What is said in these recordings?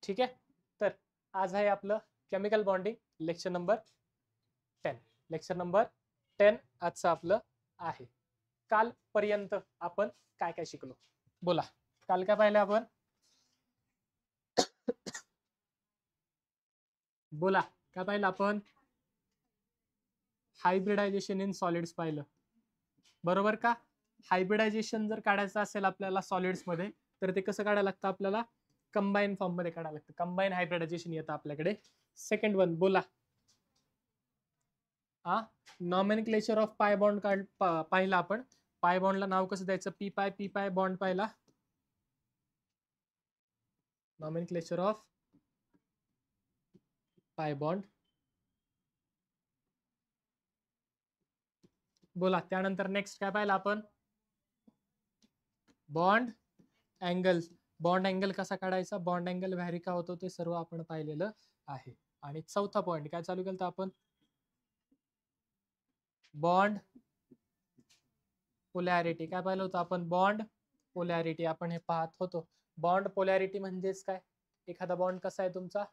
ठीक आहे. तर आज आहे आपलं chemical bonding lecture number 10. Lecture number 10 आजचं आपलं आहे. कालपर्यंत आपण काय काय शिकलो बोला. काल काय पाहिलं आपण? बोला काय पाहिलं आपण? हायब्रिडायझेशन इन सॉलिड्स पाहिलं, बरोबर का? हायब्रिडायझेशन जर काढायचं असेल आपल्याला सॉलिड्स मध्ये तर ते कसं काढायला लागतं आपल्याला? कंबाईन फॉर्म मध्ये काढायला लागतं. कंबाईन हायब्रिडायझेशन येतं आपल्याकडे. सेकंड वन बोला. नॉमेनक्लेचर ऑफ पाय बॉन्ड पाहिला आपण. पाय बॉन्डला नाव कसं द्यायचं? पी पाय बॉन्ड पाहिला. नॉमेनक्लेचर ऑफ पाय बॉन्ड बोला. त्यानंतर नेक्स्ट काय पाहिलं आपण? Bond angle. बॉन्ड अँगल कसा काढायचा, बॉन्ड अँगल व्हॅरी का होतो ते सर्व आपण पाहिलेलं आहे. आणि चौथा पॉइंट काय चालू केलं आपण? Bond polarity. काय पाहिलं होतं आपण? बॉन्ड पोलॅरिटी आपण हे पाहत होतो. बॉन्ड पोलॅरिटी म्हणजेच काय? एखादा बॉन्ड कसा आहे तुमचा?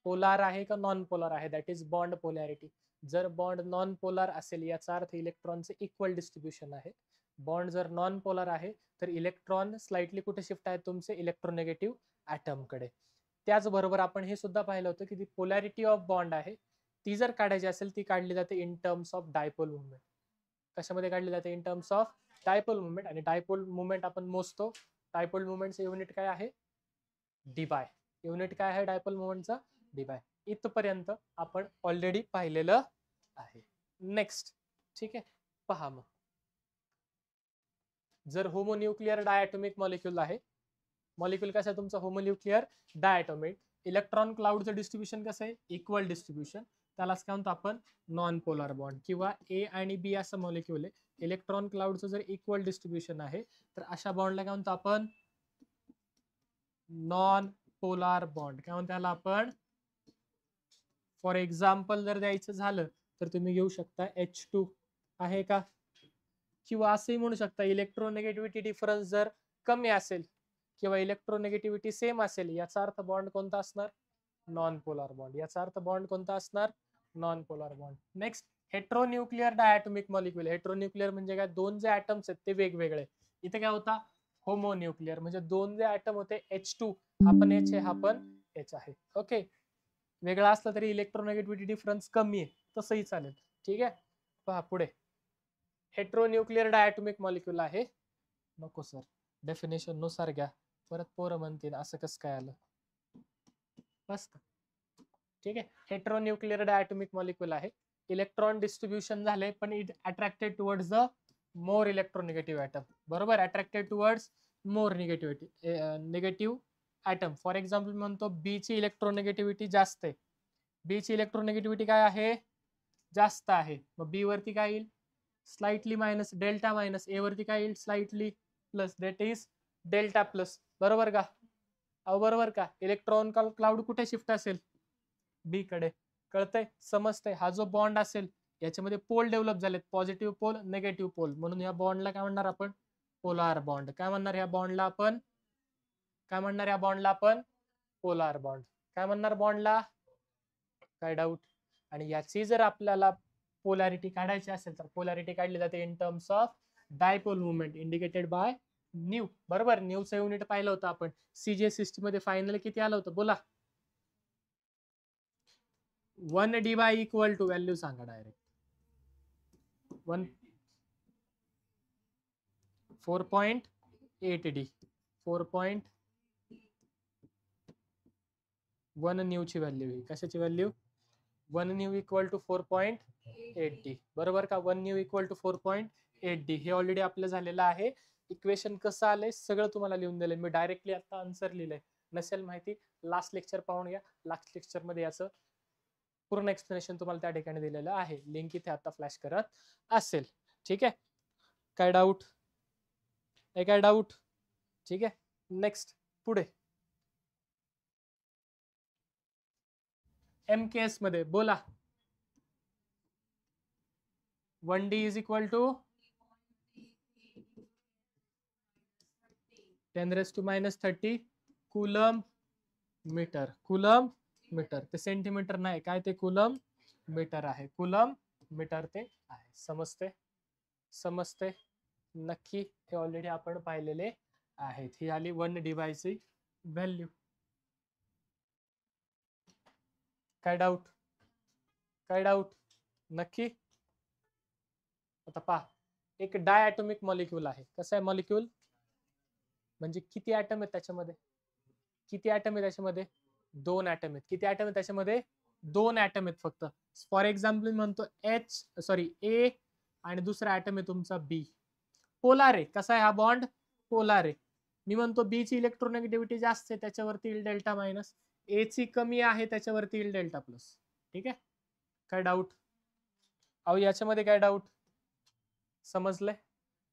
पोलार आहे का नॉन पोलार आहे, दॅट इज बॉन्ड पोलॅरिटी. जर बॉन्ड नॉन पोलार असेल याचा अर्थ इलेक्ट्रॉनचे इक्वल डिस्ट्रीब्युशन आहे. बॉन्ड जर नॉन पोलार आहे तर इलेक्ट्रॉन स्लाइटली कुठे शिफ्ट आहेत तुमचे? इलेक्ट्रोनेगेटिव्ह ऍटम कडे. त्याचबरोबर आपण हे सुद्धा पाहिलं होतं की ती पोलॅरिटी ऑफ बॉन्ड आहे ती जर काढायची असेल ती काढली जाते in terms of dipole movement. कशामध्ये काढली जाते? In terms of dipole movement. आणि डायपोल मुवमेंट आपण मोजतो. डायपोल मुवमेंटचं युनिट काय आहे? डीबाय. युनिट काय आहे डायपोल मुवमेंटचा? डीबाय. इथपर्यंत आपण ऑलरेडी पाहिलेलं आहे. नेक्स्ट ठीक आहे, पहा मग. जर होमोन्यूक्लिअर डायटोमिक मॉलिक्यूल आहे, मॉलिक्यूल कसं आहे तुमचं? होमोन्यूक्लिअर डायटोमिक. इलेक्ट्रॉन क्लाउडचं डिस्ट्रीब्युशन कसं आहे? Equal distribution. त्यालाच काय म्हणतो आपण? Non polar bond. किंवा ए आणि बी असं मॉलिक्यूल आहे, इलेक्ट्रॉन क्लाउडचं जर इक्वल डिस्ट्रीब्युशन आहे तर अशा बॉन्डला काय म्हणतो आपण? Non polar bond. काय म्हणतो त्याला आपण? फॉर एक्झाम्पल जर द्यायचं झालं तर तुम्ही घेऊ शकता H2 आहे का? किंवा असंही म्हणू शकता इलेक्ट्रोनेगेटिव्हिटी डिफरन्स जर कमी असेल किंवा इलेक्ट्रोनेगेटिव्हिटी सेम असेल याचा अर्थ बॉन्ड कोणता असणार? Non polar bond. याचा अर्थ बॉन्ड कोणता असणार? Non polar bond. Next heteronuclear diatomic molecule. Heteronuclear म्हणजे काय? दोन जे ऍटम्स आहेत ते वेगवेगळे. इथे काय होता? होमोन्यूक्लिअर म्हणजे दोन जे ऍटम होते H2 हा पण H आहे, हा पण H आहे. ओके, वेगळा असला तरी इलेक्ट्रोनेगेटिव्हिटी डिफरन्स कमी आहे तसंही चालेल. ठीक आहे, पहा पुढे. हेट्रोन्यूक्लिअर डायटोमिक मॉलिक्यूल आहे. नको सर, डेफिनेशन नुसार घ्या, परत पोरं म्हणतील असं कसं काय आलं. बस ठीक आहे. हेट्रोन्यूक्लिअर डायटोमिक मॉलिक्यूल आहे. इलेक्ट्रॉन डिस्ट्रीब्युशन झाले पण it attracted towards the more electronegative atom. बरोबर, attracted towards more negative atom. For example म्हणतो बी ची इलेक्ट्रोनेगेटिव्हिटी जास्त आहे. बी ची इलेक्ट्रोनेगेटिव्हिटी काय आहे? जास्त आहे. मग बी वरती काय येईल? Slightly minus, delta minus. A वरती काय येईल? Slightly plus, that is delta plus. बरोबर का? बरोबर का? इलेक्ट्रॉन क्लाउड कुठे शिफ्ट असेल? बी कडे. कळतंय? समजतंय? हा जो बॉन्ड असेल याच्यामध्ये पोल डेव्हलप झालेत, पॉझिटिव्ह पोल, निगेटिव्ह पोल. म्हणून या बॉन्डला काय म्हणणार आपण? Polar bond. काय म्हणणार या बॉन्डला आपण? काय म्हणणार या बॉन्डला आपण? Polar bond. काय म्हणणार बॉन्डला? काय डाऊट? आणि याची जर आपल्याला पोलॅरिटी काढायची असेल तर पोलॅरिटी काढली जाते in terms of dipole movement indicated by new. बरोबर, न्यूचं युनिट पाहिलं होतं आपण. सीजे सिस्टम मध्ये फायनल किती आलं होतं बोला? 1d by equal to value सांगा डायरेक्ट. 4.8d. 4.1 न्यू ची व्हॅल्यू ही. कशाची value? 1 new equal to 4.8d. बरोबर का? 1 न्यू इक्वल टू 4.8d. हे ऑलरेडी आपलं झालेलं आहे. इक्वेशन कसं आलंय सगळं तुम्हाला लिहून दिलंय मी. डायरेक्टली आता आन्सर लिहिलंय. नसेल माहिती लास्ट लेक्चर पाहून घ्या. लास्ट लेक्चर मध्ये याचं पूर्ण एक्सप्लेनेशन तुम्हाला त्या ठिकाणी दिलेलं आहे. लिंक इथे आता फ्लॅश करत असेल. ठीक आहे, काय डाऊट? काय डाऊट? ठीक आहे, नेक्स्ट पुढे. MKS मध्ये बोला. 1d is equal to 10⁻⁻30 coulomb metre, coulomb metre. ते सेंटीमीटर नाही, काय ते कुलम मीटर आहे. कुलम मीटर ते आहे. समजते? समजते नक्की. हे ऑलरेडी आपण पाहिलेले आहेत. ही आली वन डिव्हाइसची व्हॅल्यू. काय डाऊट? काय डाऊट? नक्की. आता पहा, एक डायॲटॉमिक मॉलिक्यूल आहे. कसं आहे मॉलिक्यूल? म्हणजे किती ॲटम आहेत त्याच्यामध्ये? किती ॲटम आहेत त्याच्यामध्ये? 2 ॲटम आहेत. किती ॲटम आहेत त्याच्यामध्ये? 2 ॲटम आहेत फक्त. फॉर एक्झाम्पल मी म्हणतो ए आणि दुसरा ॲटम आहे तुमचा बी. पोलार आहे. कसा आहे हा बॉन्ड? पोलार आहे. मी म्हणतो बी ची इलेक्ट्रोनेगेटिव्हिटी जास्त आहे, त्याच्यावरती येईल डेल्टा मायनस. ए ची कमी आहे, त्याच्यावरती येईल डेल्टा प्लस. ठीक आहे? काय डाऊट? अहो याच्यामध्ये काय डाऊट? समजलंय?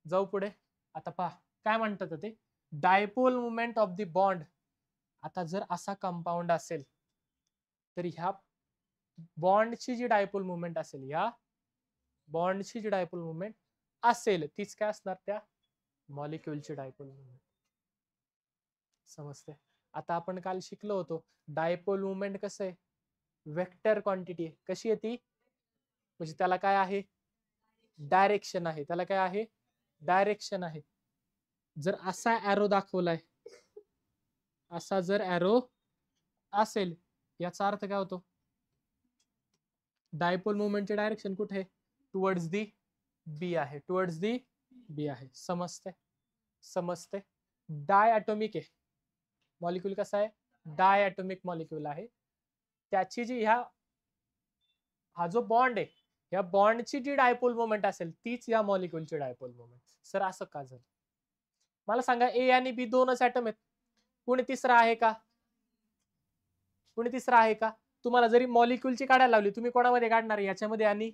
जाऊ पुढे. आता पहा काय म्हणतात ते, dipole movement of the bond. आता जर असा कंपाऊंड असेल तर ह्या बॉन्डची जी डायपोल मुवमेंट असेल, या बॉन्डची जी डायपोल मुवमेंट असेल तीच काय असणार? त्या मॉलिक्यूलची डायपोल मुवमेंट. समजते? आता आपण काल शिकलो होतो डायपोल मुवमेंट कसं आहे? वेक्टर क्वांटिटी आहे. कशी आहे ती? म्हणजे त्याला काय आहे? डायरेक्शन आहे. त्याला काय आहे? डायरेक्शन आहे. जर असा एरो दाखवलाय, असा जर एरो असेल, याचा अर्थ काय होतो? डायपोल मुवमेंटचे डायरेक्शन कुठे आहे? टुवर्ड्स दी बी आहे. टुवर्ड्स दी बी आहे. समजते? समजते? डायॲटॉमिक आहे मॉलिक्यूल. कसा आहे? डायॲटॉमिक मॉलिक्यूल आहे. त्याची जी हा जो बॉन्ड आहे, या बॉन्डची जी डायपोल मुवमेंट असेल तीच या मॉलिक्यूलची डायपोल मुवमेंट. सर असं का झालं? मला सांगा, ए आणि बी दोनच ऍटम आहेत. कुणी तिसरा आहे का? कुणी तिसरा आहे का? तुम्हाला जरी मॉलिक्यूलची काढायला लावली, तुम्ही कोणामध्ये काढणार? याच्यामध्ये आणि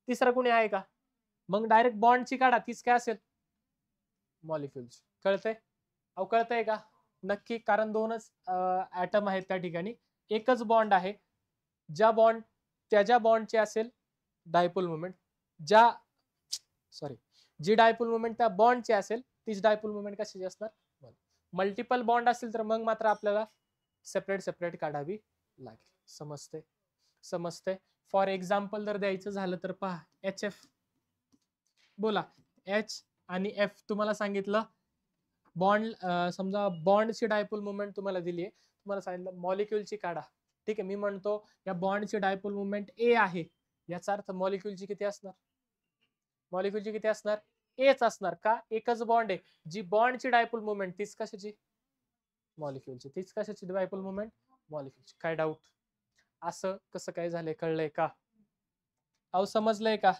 तिसरा कुणी आहे का? मग डायरेक्ट बॉन्डची काढा, तीच काय असेल? मॉलिक्यूलची. कळतंय? अहो कळतंय का? नक्की. कारण दोनच ऍटम आहेत त्या ठिकाणी, एकच बॉन्ड आहे. ज्या बॉन्डचे असेल डायपोल मुवमेंट, जी डायपोल मुवमेंट त्या बॉन्डची असेल तीच डायपोल मुवमेंट कशाची असणार? मल्टिपल बॉन्ड असेल तर मग मात्र आपल्याला सेपरेट सेपरेट काढावी लागेल. समजते? समजते? फॉर एक्झाम्पल जर द्यायचं झालं तर पहा, HF. बोला, एच आणि एफ तुम्हाला सांगितलं. बॉन्ड समजा बॉन्डची डायपोल मुवमेंट तुम्हाला दिली आहे, तुम्हाला सांगितलं मॉलिक्यूलची काढा. ठीक आहे, मी म्हणतो या बॉन्डची डायपोल मुवमेंट ए आहे, याचा अर्थ मॉलिक्यूलची किती असणार? मॉलिक्यूलची किती असणार? एच असणार. का? एकच बॉन्ड आहे. जी बॉन्डची डायपोल मुवमेंट तीच कशाची? मॉलिक्यूलची. तीच कशाची डायपोल मुवमेंट? मॉलिक्यूलची. काय डाऊट? असं कसं काय झालंय? कळलंय का? अहो समजलंय का?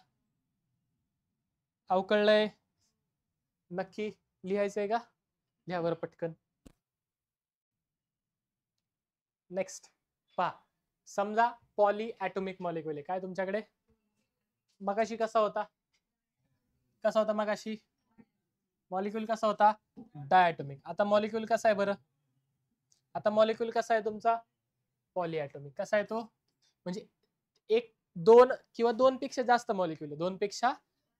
अहो कळलंय? नक्की लिहायचंय का? लिहा बरं पटकन. नेक्स्ट पहा, समजा पॉली ॲटॉमिक मॉलिक्यूल आहे. काय तुमच्याकडे? मगाशी कसा होता? कसा होता मगाशी? मॉलिक्यूल कसा होता? डायॲटॉमिक. आता मॉलिक्यूल कसा आहे बरं? आता मॉलिक्यूल कसा आहे तुमचा? Poly atomic. कसा आहे तो? म्हणजे एक, दोन किंवा दोन पेक्षा जास्त मॉलिक्यूल, दोन पेक्षा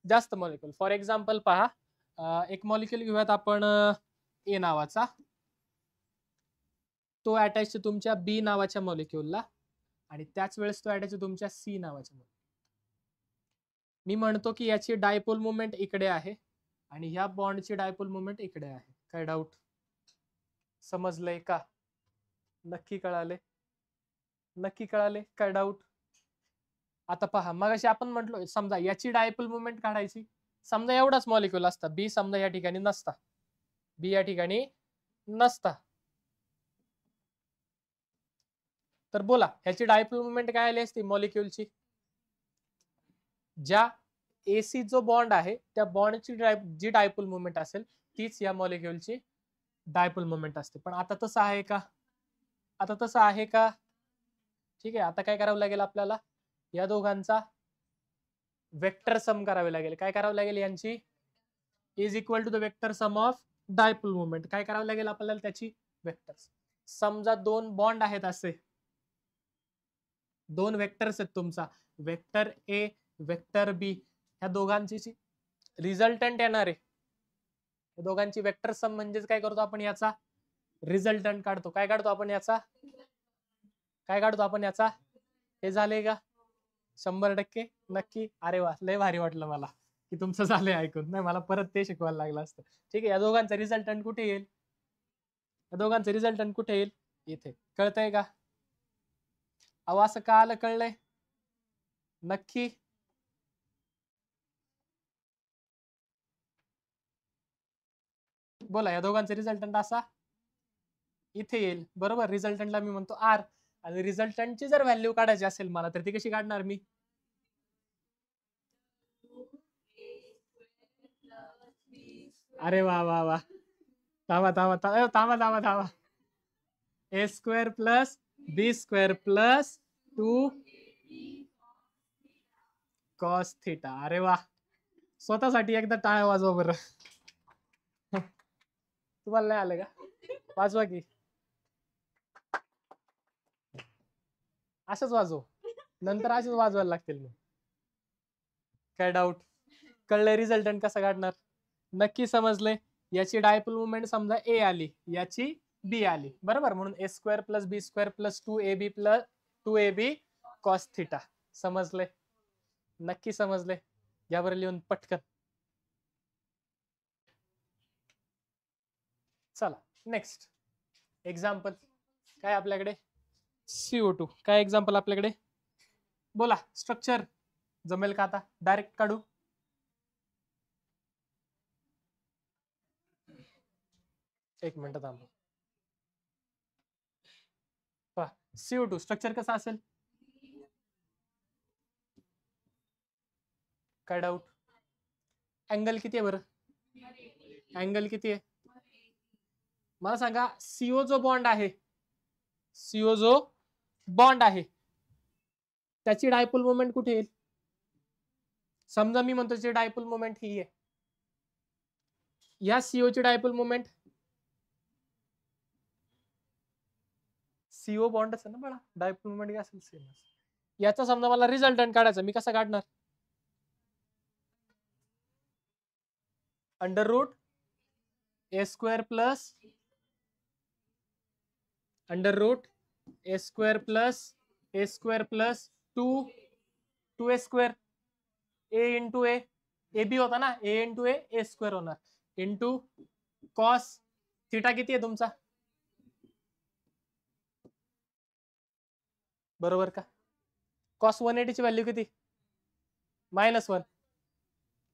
जास्त मॉलिक्यूल. फॉर एक्झाम्पल पहा, एक मॉलिक्यूल घेऊयात आपण ए नावाचा. तो अटॅच तुमच्या बी नावाच्या मॉलिक्यूलला आणि त्याच वेळेस तो अटॅच तुमच्या सी नावाच्या मॉलिक्यूल. मी म्हणतो की याची डायपोल मुवमेंट इकडे आहे आणि ह्या बॉन्डची डायपोल मुवमेंट इकडे आहे. काय डाऊट? समजलंय का? नक्की कळाले? नक्की कळाले? काय डाऊट? आता पहा, मगाशी आपण म्हटलो समजा याची डायपोल मुवमेंट काढायची. समजा एवढाच मॉलिक्यूल असता, बी समजा या ठिकाणी नसता, बी या ठिकाणी नसता, तर बोला ह्याची डायपोल मुवमेंट काय आली असती मॉलिक्यूलची? ज्या एसी जो बॉन्ड आहे त्या बॉन्डची जी डायपोल मुवमेंट असेल तीच या मॉलिक्यूलची डायपोल मुवमेंट असते. पण आता तसं आहे का? आता तसं आहे का? ठीक आहे, आता काय करावं लागेल आपल्याला? या दोघांचा वेक्टर सम करावे लागेल. काय करावं लागेल? यांची is equal to the vector sum of dipole movement. काय करावं लागेल आपल्याला? त्याची वेक्टर. समजा दोन बॉन्ड आहेत, असे दोन वेक्टर्स आहेत तुमचा, वेक्टर ए वेक्टर बी. ह्या दोघांची रिझल्टंट येणार आहे, दोघांची वेक्टर सम म्हणजेच काय करतो आपण? याचा रिझल्टंट काढतो. काय काढतो आपण याचा? काय काढतो आपण याचा? हे झाले का 100% नक्की? अरे वा, लय भारी वाटलं मला की तुमचं झालंय ऐकून. नाही मला परत ते शिकवायला लागलं असतं. ठीक आहे, या दोघांचा रिझल्टंट कुठे येईल? या दोघांचं रिझल्टंट कुठे येईल? इथे. कळतंय का? अहो असं का आलं कळलंय नक्की? बोला, या दोघांचा रिझल्टंट असा इथे येईल. बरोबर, रिझल्टंटला मी म्हणतो आर. आणि रिझल्टंटची जर व्हॅल्यू काढायची असेल मला तर ती कशी काढणार मी? अरे वा वा वा, थांबा थांबा थांबा थांबा थांबा. ए square plus B square plus 2 cos theta. अरे वा, स्वतःसाठी एकदा टाळ्या वाजवा बरं. तुम्हाला नाही आलं का? वाजवा की. असंच वाजव, नंतर असेच वाजवायला लागतील मग. काय डाऊट? कळलंय रिझल्टंट कसं काढणार? नक्की समजले? याची डायपोल मुवमेंट समजा ए आली, याची बी आली, बरोबर. म्हणून A square plus B square plus 2ab cos theta. समजले? नक्की समजले? यावर लिहून पटकन. चला नेक्स्ट एक्झाम्पल. काय आपल्याकडे? CO2. काय एक्झाम्पल आपल्याकडे? बोला. स्ट्रक्चर जमेल का आता? डायरेक्ट काढू? एक मिनिट थांबा. CO2 स्ट्रक्चर कसं असेल? काय डाऊट? अँगल किती आहे बरं? अँगल किती आहे मला सांगा? CO जो बॉन्ड आहे, CO जो बॉन्ड आहे त्याची डायपोल मोमेंट कुठे येईल? समजा मी म्हणतो त्याची डायपोल मोमेंट ही आहे. या CO ची डायपोल मोमेंट, CO बॉन्डच आहे ना बळा, डायपोल मोमेंट काय असेल सेम. याचा समजा मला रिझल्टंट काढायचा, मी कसा काढणार? Under root A square plus under root A square plus 2 square a into a b होता ना, ए इंटू ए स्क्वेअर होणार इंटू कॉस थिटा. किती आहे तुमचा? बरोबर का? कॉस 180 ची व्हॅल्यू किती? -1.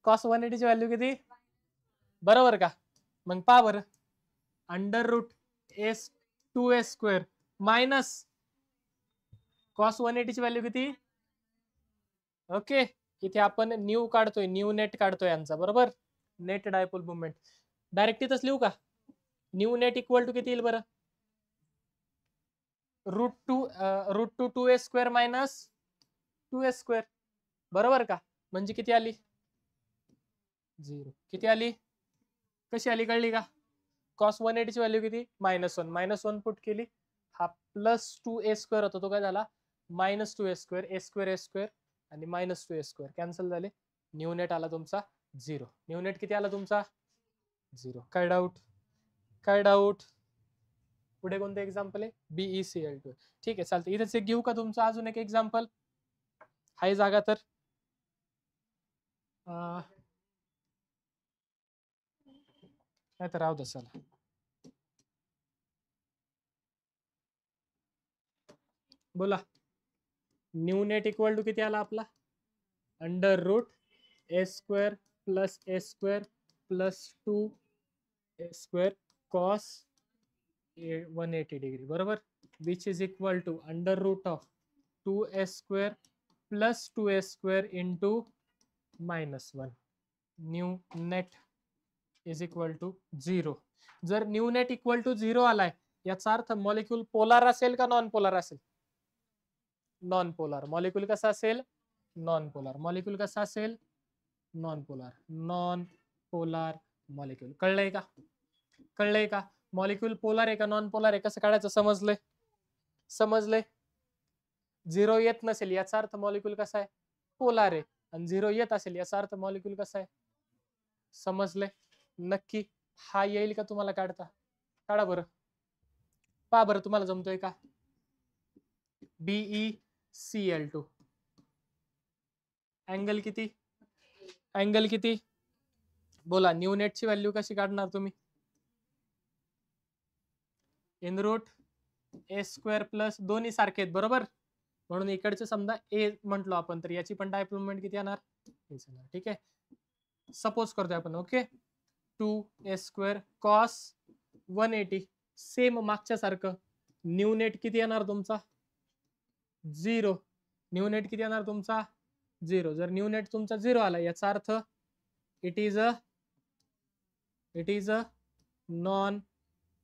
कॉस 180 ची व्हॅल्यू किती? बरोबर का? मग पहा बरं, under root s 2a square minus cos 180 ची व्हॅल्यू किती? ओके, इथे आपण न्यू काढतोय, न्यू नेट काढतोय यांचा, बरोबर. नेट डायपोल मुवमेंट डायरेक्ट इथंच लिहू का? न्यू नेट इक्वल टू किती येईल बरं? Root two 2a square minus 2a square, बरोबर का? म्हणजे किती आली? 0. किती आली? कशी आली कळली का? कॉस 180 ची व्हॅल्यू किती? -1 पुट केली, हा प्लस 2a स्क्वेअर होता, तो काय झाला? -2a स्क्वेअर, ए स्क्वेअर ए स्क्वेअर आणि -2a स्क्वेअर कॅन्सल झाले. न्यू नेट आला तुमचा 0. न्यू नेट किती आला तुमचा? 0. काय डाऊट? काय डाऊट? पुढे कोणतं एक्झाम्पल आहे? BeCl2. ठीक आहे, चालतं. इथेच एक घेऊ का तुमचं अजून एक एक्झाम्पल? हाय जागा तर? नाही तर राहू दे, चला. बोला. न्यू नेट इक्वल टू किती आला आपला? Under root A square plus A square plus 2a square cos 180 degree, बरोबर. Which is equal to under root of 2a square plus 2a square into -1. Mu net is equal to 0. जर new net equal to 0 आलाय, याचा अर्थ molecule polar असेल का non polar असेल? Non polar. Molecule कसा असेल? Non polar. मॉलिक्यूल कसा असेल? Non polar. Non polar molecule. कळलंय का? कळलंय का? मॉलिक्यूल पोलार आहे का नॉन पोलार आहे कसं काढायचं समजलंय? समजलंय? 0 येत नसेल याचा अर्थ मॉलिक्यूल कसा आहे? पोलार आहे. आणि 0 येत असेल याचा अर्थ मॉलिक्यूल कसा आहे? समजलंय? नक्की? हा येईल का तुम्हाला काढता? काढा बरं. पहा बरं तुम्हाला जमतोय का? BeCl2 अँगल किती? अँगल किती? बोला न्यू नेटची व्हॅल्यू कशी काढणार तुम्ही? In root A square plus दोन्ही सारखे आहेत बरोबर, म्हणून इकडचे समजा ए म्हटलो आपण तर याची पण डायपोल मोमेंट किती येणार? ठीक आहे, सपोज करतोय आपण. Okay, 2a square cos 180 same मागच्या सारखं. न्यू नेट किती येणार तुमचा? 0. न्यू नेट किती येणार तुमचा? 0. जर न्यू नेट तुमचा 0 आला याचा earth it is a non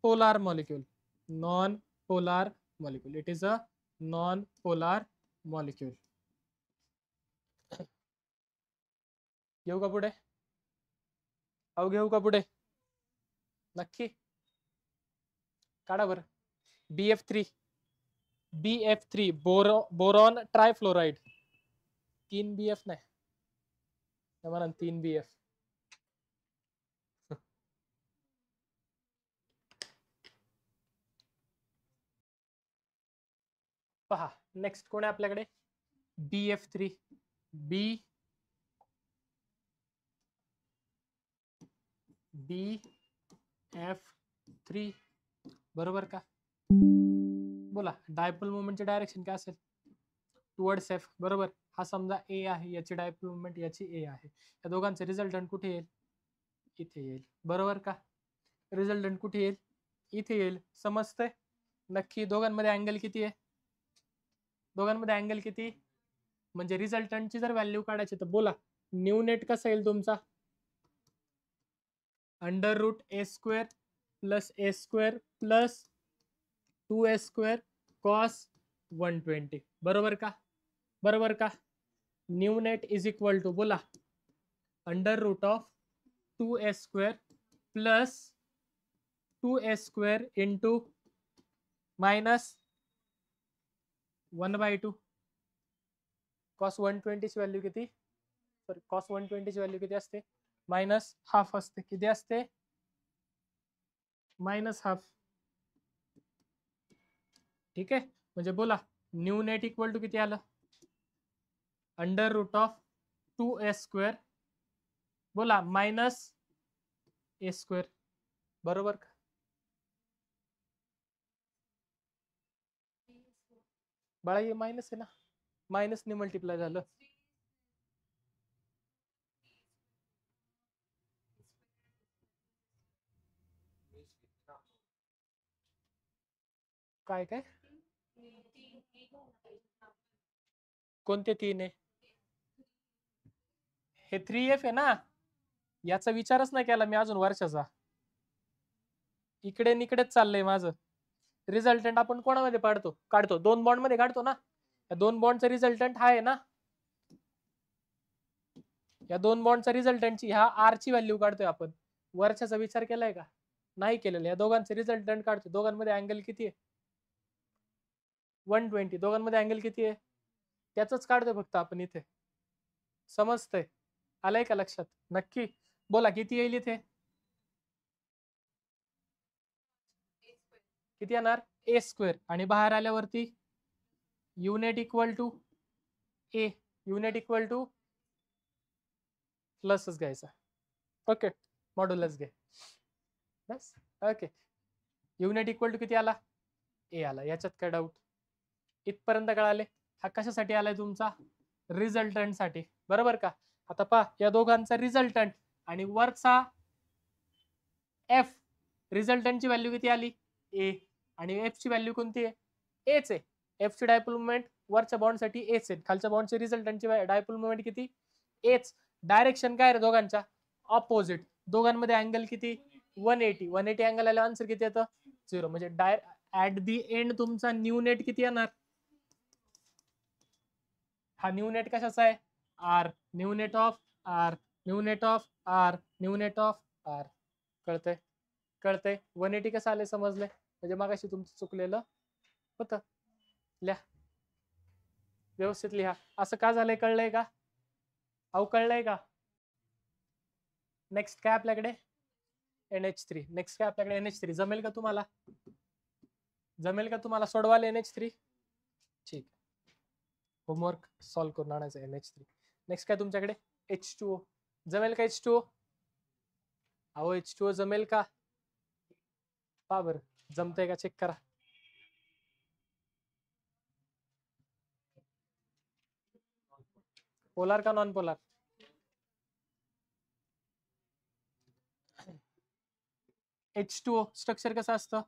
polar molecule. Non polar molecule. It is a non polar molecule. घेऊ का पुढे? अहो घेऊ का पुढे? नक्की काढा बरं. BF3 boron ट्रायफ्लोराइड. 3 BF नाही म्हणा, 3 BF. पहा नेक्स्ट कोण आहे आपल्याकडे? BF3 BF3 बरोबर का? बोला डायपोल मोमेंटचे डायरेक्शन काय असेल? टुवर्ड्स एफ बरोबर. हा समजा ए आहे, याची डायपोल मोमेंट याची ए आहे. या दोघांचे रिझल्टंट कुठे येईल? इथे येईल बरोबर का? रिझल्टंट कुठे येईल? इथे येईल. समजतंय? नक्की. दोघांमध्ये अँगल किती आहे? दोघांमध्ये अँगल किती? म्हणजे रिझल्टंटची जर व्हॅल्यू काढायची तर बोला न्यू नेट कसा येईल तुमचा? Under root A square plus A square plus 2a square cos 120 बरोबर का? बरोबर का? Mu net is equal to बोला under root of 2a square plus 2a square into minus 1/2 cos 120 ची व्हॅल्यू किती? सॉरी, कॉस 120 ची व्हॅल्यू किती असते? मायनस हाफ असते. किती असते? Minus half. ठीक आहे, म्हणजे बोला न्यू नेट इक्वल टू किती आलं? Under root of 2a square बोला मायनस ए स्क्वेअर बरोबर का? बाळा हे मायनस आहे ना, मायनस ने मल्टिप्लाय झालं. काय काय कोणते 3 आहे? हे 3F आहे ना, याचा विचारच नाही केला मी अजून वर्षाचा. इकडे निकडेच चाललंय माझं. रिझल्टंट आपण कोणामध्ये काढतो 2 बॉन्ड मध्ये काढतो ना. या 2 बॉन्डचा रिझल्टंट हा आहे ना. या 2 बॉन्डचा रिझल्टंटची ह्या आर ची व्हॅल्यू काढतोय आपण. वर्षाचा विचार केलाय का? नाही केलेला. या दोघांचे रिझल्टंट काढतो. दोघांमध्ये अँगल किती आहे? 120. दोघांमध्ये अँगल किती आहे? त्याच काढतोय फक्त आपण इथे. समजतंय? आलंय का लक्षात? नक्की बोला किती येईल इथे? किती येणार? A square. आणि बाहेर आल्यावरती unit equal to A. Unit equal to प्लसच घ्यायचा. ओके, मॉड्युलस घे बस. ओके, युनिट इक्वल टू किती आला? ए आला. याच्यात काय डाऊट? इथपर्यंत कळाले? हा कशासाठी आलाय तुमचा? रिझल्टंट साठी बरोबर का? आता पहा या दोघांचा रिझल्टंट आणि वरचा एफ. रिझल्टंटची व्हॅल्यू किती आली? ए. आणि एफ ची व्हॅल्यू कोणती आहे? एच आहे. एफ ची डायपोल मोमेंट वरच्या बॉन्ड साठी एच आहे. खालच्या बॉन्डची रिझल्टंटची डायपोल मोमेंट किती? एच. डायरेक्शन काय रे दोघांच्या? ऑपोजिट. दोघांमध्ये अँगल किती? 180. 180 अँगल आला आन्सर किती येतं? 0. म्हणजे ऍट दी एंड तुमचा न्यू नेट किती येणार? हा न्यू नेट कशाचा आहे? R. Mu net of R. Mu net of R. Mu net of R. कळतंय? कळतंय? 180 कसं आले समजले? म्हणजे मगाशी तुमचं चुकलेलं होतं. लिहा व्यवस्थित लिहा. असं का झालंय कळलंय का? अहो कळलंय का? नेक्स्ट काय आपल्याकडे? NH3. नेक्स्ट काय आपल्याकडे? NH3. जमेल का तुम्हाला? जमेल का तुम्हाला सोडवायला NH3? ठीक, होमवर्क सॉल्व करून आणायचं NH3. नेक्स्ट काय तुमच्याकडे? H2O. जमेल का H2O? अहो H2O जमेल का? पहा बरं जमतंय का चेक करा. पोलार का नॉन पोलार? H2O स्ट्रक्चर कसं असतं?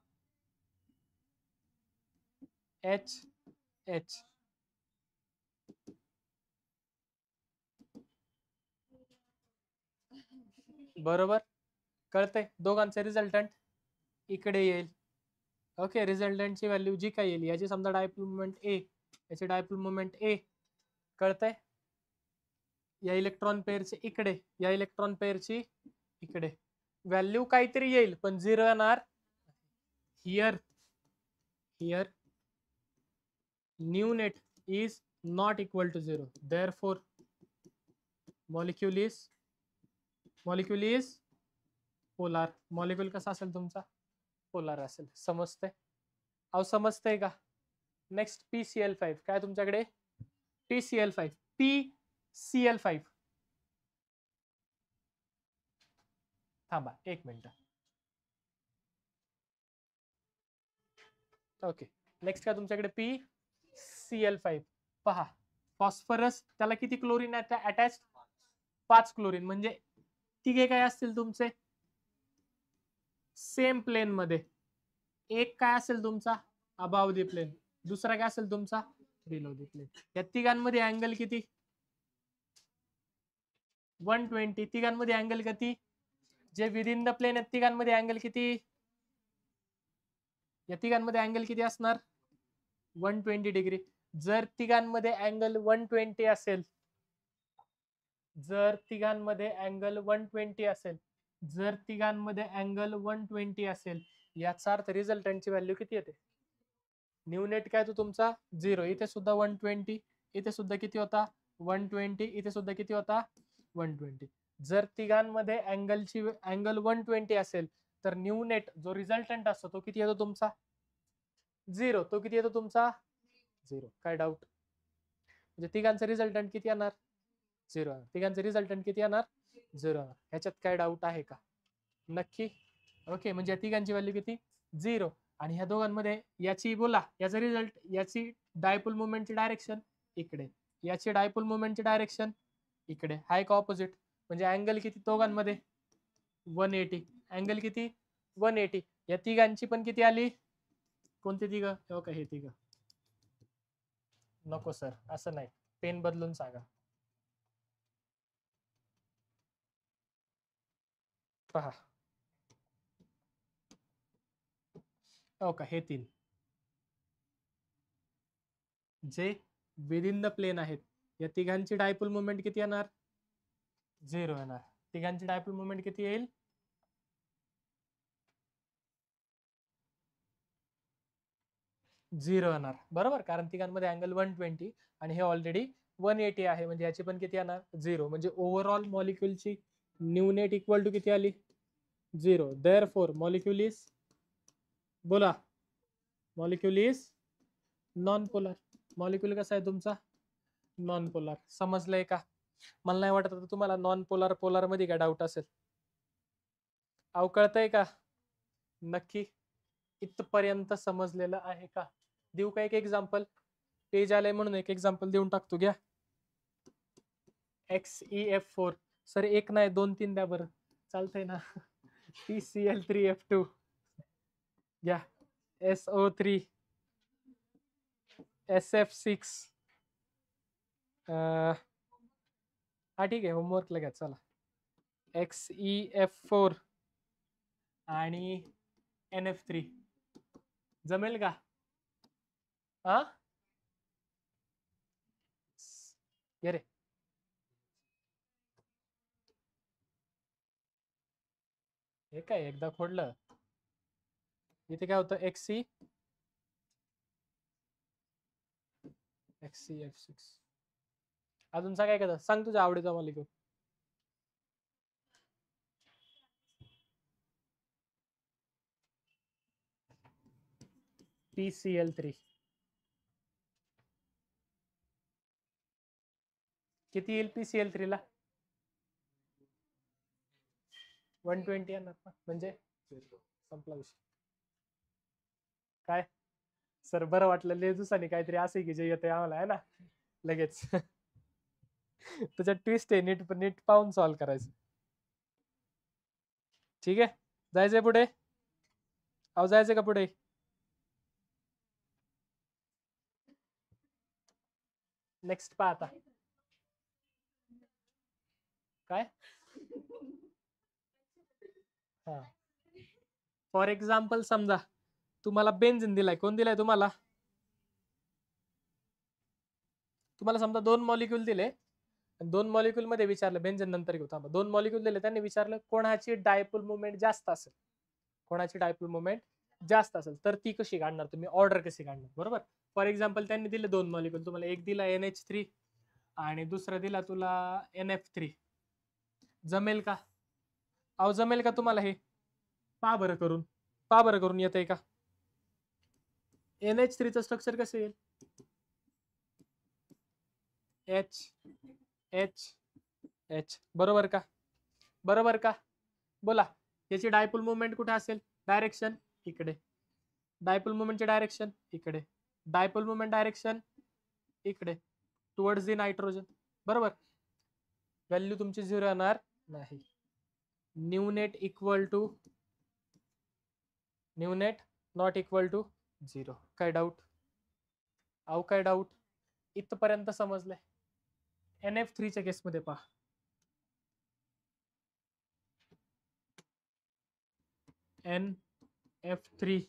H बरोबर, कळतंय. दोघांचे रिझल्टंट इकडे येईल. ओके, रिझल्टंटची व्हॅल्यू जी काय येईल, याची समजा डायपोल मोमेंट A, याची डायपोल मोमेंट A, कळतंय. या इलेक्ट्रॉन पेअरची इकडे, या इलेक्ट्रॉन पेअरची इकडे व्हॅल्यू काहीतरी येईल, पण 0 येणार. Here new net is not equal to 0, therefore molecule is polar. Molecule कसा असेल तुमचा? पोलार असेल. समजतंय? अहो समजतंय का? Next PCl5. काय तुमच्याकडे? PCl5. PCl5. थांबा 1 मिनिट. ओके, नेक्स्ट काय तुमच्याकडे? PCl5. पहा, फॉस्फरस त्याला किती क्लोरीन अटॅच? 5 क्लोरीन. म्हणजे तिघे काय असतील तुमचे? सेम प्लेन मध्ये. एक काय असेल तुमचा? Above the plane. दुसरा काय असेल तुमचा? Below the plane. या तिघांमध्ये अँगल किती? 120. तिघांमध्ये अँगल किती? जे विदिन द प्लेन आहेत तिघांमध्ये अँगल किती? या तिघांमध्ये अँगल किती असणार? 120 डिग्री. जर तिघांमध्ये अँगल 120 असेल, जर तिघांमध्ये अँगल 120 असेल, जर तिघांमध्ये अँगल 120 असेल, याचा अर्थ रिझल्टंटची व्हॅल्यू किती येते? न्यू नेट काय तो तुमचा? 0. इथे सुद्धा 120, इथे सुद्धा किती होता? 120, इथे सुद्धा किती होता? 120. जर तिघांमध्ये अँगल 120 असेल, तर न्यू नेट जो रिझल्टंट असतो तो किती येतो तुमचा? 0. तो किती येतो तुमचा? 0. काय डाऊट? म्हणजे तिघांचं रिझल्टंट किती येणार? 0. तिघांचं रिझल्टंट किती येणार? 0. ह्याच्यात काय डाऊट आहे का? नक्की. ओके, म्हणजे या तिघांची व्हॅल्यू किती? 0. आणि ह्या दोघांमध्ये याची बोला, याचा रिझल्ट, याची डायपोल मोमेंटची डायरेक्शन इकडे, याची डायपोल मोमेंटची डायरेक्शन इकडे. हाय का ऑपोजिट? म्हणजे अँगल किती दोघांमध्ये? 180. अँगल किती? 180. या तिघांची पण किती आली? कोणती तिघ? ओके, हे तिघ. नको सर, असं नाही, पेन बदलून सांगा. पहा, ओके, हे 3 जे विदिन द प्लेन आहेत, या तिघांची डायपोल मोमेंट किती येणार? 0 येणार. तिघांची डायपोल मोमेंट किती येईल? 0 येणार. बरोबर, कारण तिघांमध्ये अँगल 120 आणि हे ऑलरेडी 180 आहे, म्हणजे याची पण किती येणार? 0. म्हणजे ओव्हरऑल मॉलिक्युलची न्यू नेट इक्वल टू किती आली? 0. देअरफॉर मॉलिक्यूल इज, बोला, molecule is non polar. Molecule कसा आहे तुमचा? Non polar. समजलंय का? मला नाही वाटत तुम्हाला नॉन पोलर पोलर मध्ये काय डाऊट असेल. कळतंय का? नक्की इथपर्यंत समजलेलं आहे का? देऊ का एक एक्झाम्पल? पेज आलंय म्हणून एक एक्झाम्पल देऊन टाकतो. घ्या. XeF4. सर एक नाही 2-3 द्या बरं, चालतंय ना? PCl3F2 घ्या. SO3 SF6. हा ठीक आहे, होमवर्कला घ्या. चला, XeF4 आणि NF3 जमेल का? हा, ये रे. हे काय एकदा खोडलं, इथे काय होतं? XeF6. अजून काय करत? सांग तुझ्या आवडीचा मॉलिक्यूल. PCl3 किती येईल PCl3 ला 120 येणार ना, म्हणजे संपला विषय. काय सर बरं वाटलं लय दिवसांनी काहीतरी असे की जे येते आम्हाला आहे ना लगेच. त्याच्यात ट्विस्ट आहे, नीट नीट पाहून सॉल्व्ह करायचं. ठीक आहे, जायचंय पुढे. अहो जायचंय का पुढे? नेक्स्ट पहा आता. काय हा फॉर एक्झाम्पल समजा तुम्हाला बेन्झीन दिलाय. कोण दिलाय तुम्हाला? तुम्हाला समजा 2 मॉलिक्यूल दिले, 2 मॉलिक्यूल मध्ये विचारलं, बेन्झीन नंतर घेऊ थांबा. 2 मॉलिक्यूल दिले, त्यांनी विचारलं कोणाची डायपोल मुवमेंट जास्त असेल, कोणाची डायपोल मुवमेंट जास्त असेल, तर ती कशी काढणार तुम्ही, ऑर्डर कशी काढणार. बरोबर. फॉर एक्झाम्पल त्यांनी दिले 2 मॉलिक्यूल, तुम्हाला एक दिला NH3 आणि दुसरा दिला तुला NF3. जमेल का? अहो जमेल का तुम्हाला हे? पहा बरं करून, पहा बरं करून येतंय का? NH3 चं स्ट्रक्चर कसं येईल? H H H. बरोबर का? बरोबर का? बोला. याची डायपोल मुवमेंट कुठे असेल? डायरेक्शन इकडे. डायपोल मुवमेंटचे डायरेक्शन इकडे. डायपोल मुवमेंट डायरेक्शन इकडे, टुवर्ड्स दी नायट्रोजन. बरोबर. व्हॅल्यू तुमची 0 येणार नाही. Mu net equal to mu net not equal to 0. काय डाऊट? अहो काय डाऊट? इथपर्यंत समजलंय. NF3 च्या केसमध्ये पहा. NF3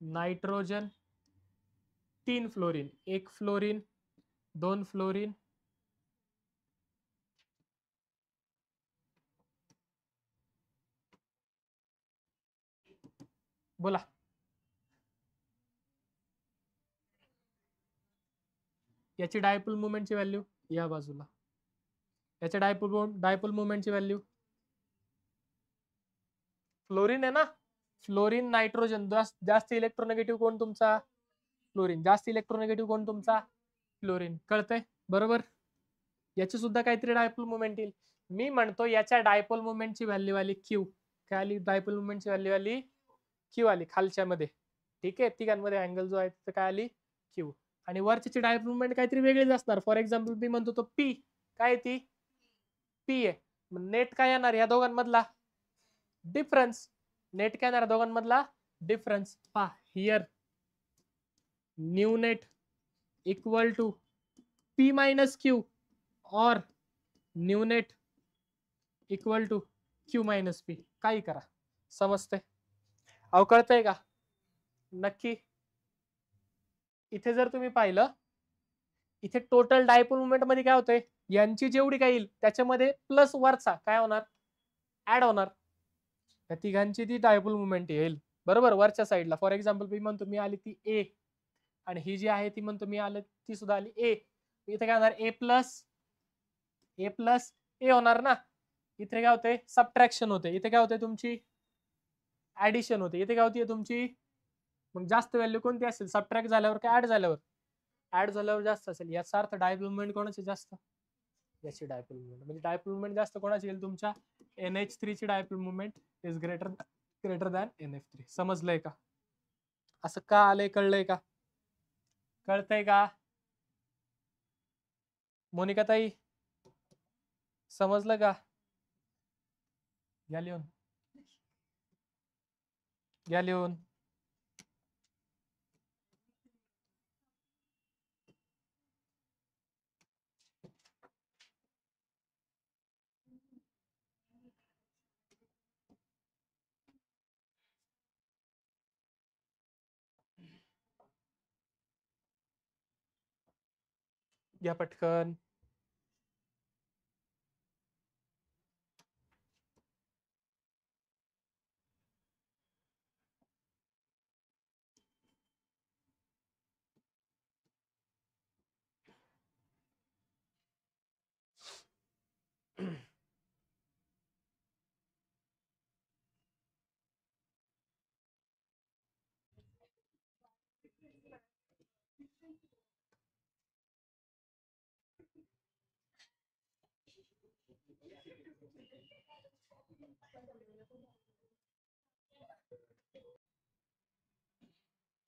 nitrogen 3 fluorine, 1 fluorine, 2 fluorine, बोला. याची डायपोल मुवमेंटची व्हॅल्यू या बाजूला, याच्या डायपोल मुवमेंटची व्हॅल्यू फ्लोरीन आहे ना, फ्लोरीन नायट्रोजन. जास्त इलेक्ट्रोनेगेटिव्ह कोण तुमचा? फ्लोरीन. जास्त इलेक्ट्रोनेगेटिव्ह कोण तुमचा? फ्लोरीन. कळतंय? बरोबर. याची सुद्धा काहीतरी डायपोल मुवमेंट येईल. मी म्हणतो याच्या डायपोल मुवमेंटची व्हॅल्यू आली Q. काय आली? डायपोल मुवमेंटची व्हॅल्यू आली Q आली खालच्या मध्ये. ठीक आहे, तिघांमध्ये अँगल जो आहे तिथे काय आली? Q. आणि वरच्याची डायपोल मुवमेंट काहीतरी वेगळीच असणार. फॉर एक्झाम्पल मी म्हणतो तो P. काय ती? P आहे. नेट काय येणार या दोघांमधला? डिफरन्स. नेट काय येणार दोघांमधला? डिफरन्स. पहा here mu net equal to P minus Q और mu net equal to Q minus P. काही करा, समजतंय? अहो कळतंय का? नक्की. इथे जर तुम्ही पाहिलं, इथे टोटल डायपोल मुवमेंट मध्ये काय होतंय, यांची जेवढी काय येईल त्याच्यामध्ये प्लस वरचा काय होणार? ऍड होणार. त्या तिघांची ती डायपोल मुवमेंट येईल. बरोबर. वरच्या साईडला फॉर एक्झाम्पल मी म्हणतो मी आली ती A, आणि ही जी आहे ती म्हणतो मी आले ती सुद्धा आली A. इथे काय होणार? A प्लस A होणार ना. इथे काय होते? सबट्रॅक्शन होते. इथे काय होते? तुमची ऍडिशन होते. इथे काय होती तुमची? मग जास्त व्हॅल्यू कोणती असेल? सबट्रॅक्ट झाल्यावर का ऍड झाल्यावर? ऍड झाल्यावर जास्त असेल. याचा अर्थ डायपोल मुवमेंट कोणाची जास्त? याची डायपोल मुवमेंट. म्हणजे डायपोल मुवमेंट जास्त कोणाची येईल? तुमच्या NH3 ची dipole movement is greater than NF3. समजलंय का? असं का आलंय? कळलंय का? कळतंय का? मोनिका ताई समजलं का? घ्या लिहून, घ्या लिहून. घ्या पटकन.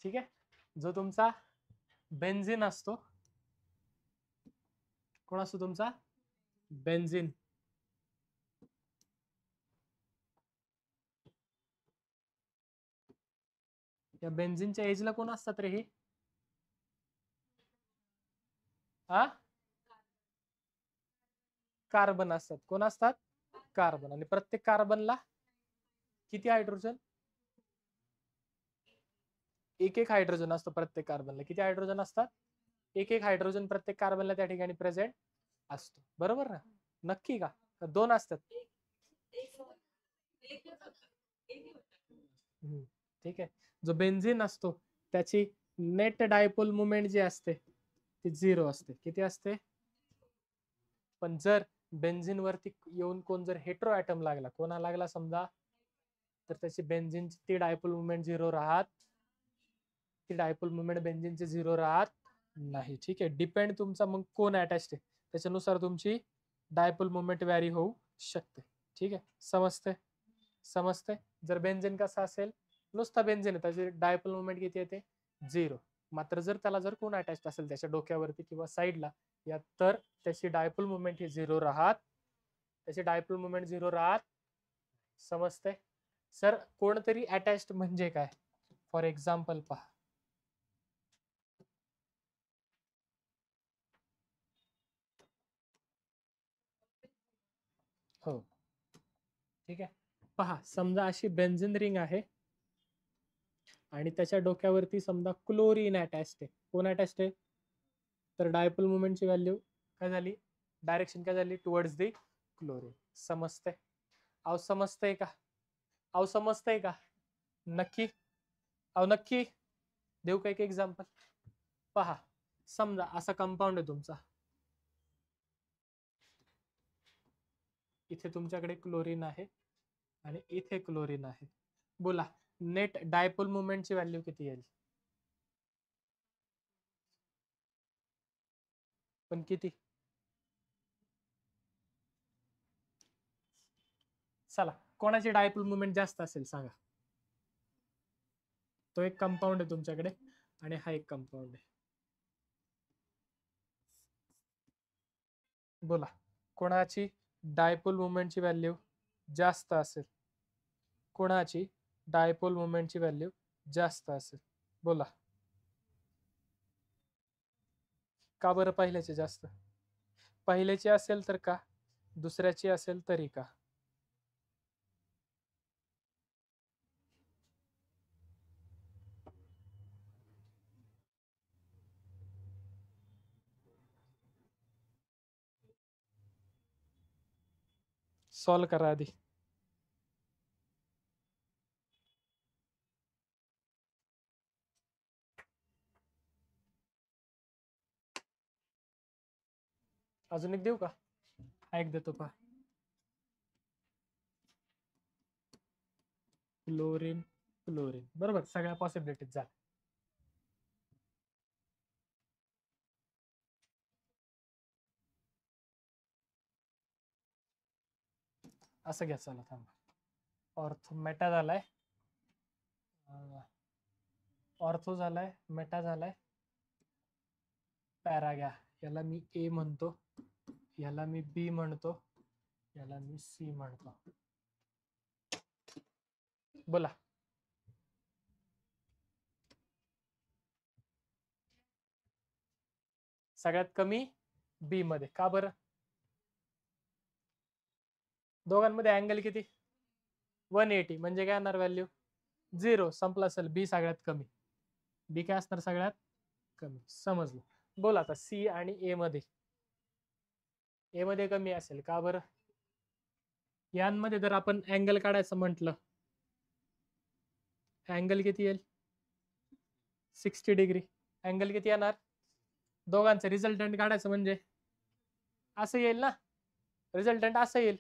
ठीक आहे. जो तुमचा बेन्झिन असतो, कोण असतो तुमचा बेन्झिन, या बेन्झिनच्या एजला कोण असतात रे हे? हा, कार्बन असतात. कोण असतात? कार्बन. आणि प्रत्येक कार्बनला किती हायड्रोजन? एक एक हायड्रोजन असतो प्रत्येक कार्बनला. किती हायड्रोजन असतात? एक एक हायड्रोजन प्रत्येक कार्बनला त्या ठिकाणी प्रेझेंट असतो. बरोबर ना? नक्की का? दोन असतात? ठीक आहे. जो बेन्झिन असतो त्याची नेट डायपोल मुवमेंट जी असते ती 0 असते. किती असते? पण जर बेन्झिन वरती येऊन कोण जर हेट्रो ॲटम लागला, कोणा लागला समजा, तर त्याची बेन्झिनची ती डायपोल मुवमेंट 0 राहत, ती डायपोल मुवमेंट बेन्झिनची 0 राहत नाही. ठीक आहे. डिपेंड तुमचा मग कोण अटॅच आहे त्याच्यानुसार तुमची डायपोल मुवमेंट व्हॅरी होऊ शकते. ठीक आहे. समजते? समजते. जर बेन्झिन कसा असेल, नुसता बेन्झिन आहे, त्याची डायपोल मुवमेंट किती येते? 0. मात्र जर त्याला जर कोण अटॅच असेल त्याच्या डोक्यावरती किंवा साईडला, या तर त्याची डायपोल मुवमेंट ही 0 राहत, त्याची डायपोल मुवमेंट 0 राहत. समजते? सर कोणतरी अटॅच्ड म्हणजे काय? फॉर एक्झाम्पल पहा, हो ठीक आहे. पहा, समजा अशी बेन्झिन रिंग आहे आणि त्याच्या डोक्यावरती समजा क्लोरीन अटॅच्ड आहे. कोण अटॅच्ड आहे? तर डायपोल मुवमेंटची व्हॅल्यू काय झाली? डायरेक्शन काय झाली? Towards the chlorine. समजते? अहो समजतंय का? अहो समजतंय का? नक्की? अहो नक्की? देऊ का एक एक्झाम्पल? पहा, समजा असा कंपाऊंड आहे तुमचा, इथे तुमच्याकडे क्लोरीन आहे आणि इथे क्लोरीन आहे. बोला, नेट डायपोल मुवमेंटची व्हॅल्यू किती येईल? पण किती? चला, कोणाची डायपोल मुवमेंट जास्त असेल सांगा. तो एक कंपाऊंड आहे तुमच्याकडे आणि हा एक कंपाऊंड आहे. बोला, कोणाची डायपोल मुवमेंटची व्हॅल्यू जास्त असेल? कोणाची डायपोल मुवमेंटची व्हॅल्यू जास्त असेल? बोला. का बरं पहिल्याची जास्त? पहिल्याची असेल तर का? दुसऱ्याची असेल तरी का? सॉल्व करा आधी. अजून एक देऊ का? एक देतो पहा. क्लोरीन क्लोरीन, बरोबर. सगळ्या पॉसिबिलिटीज झाल्या. असं घ्या. चला थांबा. ऑर्थो मेटा झालाय, ऑर्थो झालाय, मेटा झालाय, पॅरा घ्या. याला मी ए म्हणतो, याला मी बी म्हणतो, याला मी सी म्हणतो. बोला. सगळ्यात कमी बी मध्ये. का बरं? दोघांमध्ये अँगल किती? 180. म्हणजे काय येणार व्हॅल्यू? 0. संपला असेल. बी सगळ्यात कमी. बी काय असणार? सगळ्यात कमी. समजलं. बोला आता सी आणि ए मध्ये. ए मध्ये कमी असेल. का बरं? यांमध्ये जर आपण अँगल काढायचं म्हटलं, अँगल किती येईल? 60 डिग्री. अँगल किती येणार? दोघांचं रिझल्टंट काढायचं म्हणजे असं येईल ना. रिझल्टंट असं येईल.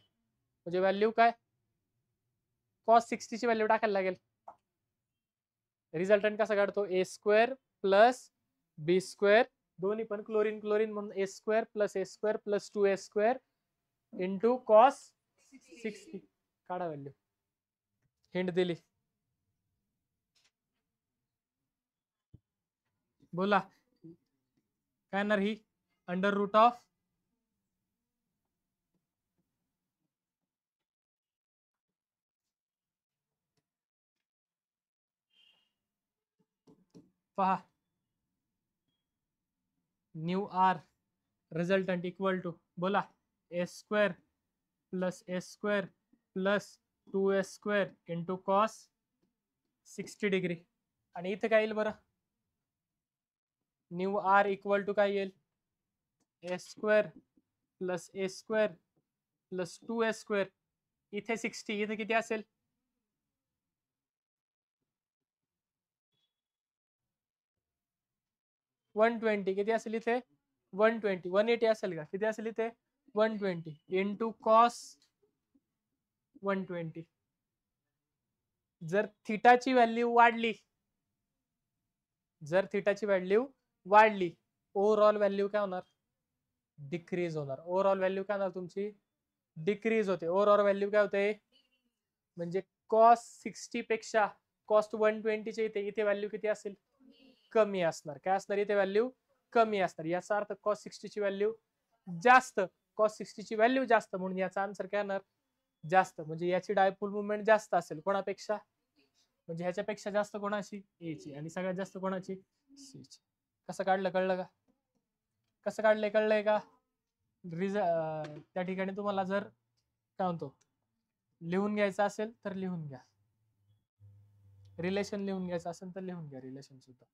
म्हणजे व्हॅल्यू काय? कॉस 60 ची व्हॅल्यू टाकायला लागेल. रिझल्टंट कसा काढतो? A square plus B square, दोन्ही पण क्लोरीन क्लोरीन म्हणून A square plus 2a square into cos 60. काढा व्हॅल्यू. हिंट दिली. बोला काय येणार ही अंडर रूट ऑफ पहा mu R resultant equal to बोला S square plus S square plus 2s square into cos 60 degree आणि इथे काय येईल बरं न्यू आर इक्वल टू काय येईल S square plus A square plus 2s square इथे 60 इथे किती असेल 120 किती असेल इथे 120 180 असेल का किती असेल इथे 120 इंटू कॉस 120 जर थिटाची व्हॅल्यू वाढली जर थिटाची व्हॅल्यू वाढली ओव्हरऑल व्हॅल्यू काय होणार डिक्रीज होणार ओव्हरऑल व्हॅल्यू काय होणार तुमची डिक्रीज होते ओव्हरऑल व्हॅल्यू काय होते म्हणजे कॉस 60 पेक्षा कॉस्ट 120 च्या इथे इथे व्हॅल्यू किती असेल कमी असणार काय असणार इथे व्हॅल्यू कमी असणार याचा अर्थ कॉस 60 ची व्हॅल्यू जास्त कॉस 60 ची व्हॅल्यू जास्त म्हणून याचा आन्सर काय येणार जास्त म्हणजे याची डायपोल मुवमेंट जास्त असेल कोणापेक्षा म्हणजे ह्याच्यापेक्षा जास्त कोणाची ए ची आणि सगळ्यात जास्त कोणाची सी ची कसं काढलं कळलं का कसं काढलंय कळलंय का त्या ठिकाणी तुम्हाला जर काय म्हणतो लिहून घ्यायचं असेल तर लिहून घ्या रिलेशन लिहून घ्यायचं असेल तर लिहून घ्या रिलेशन सुद्धा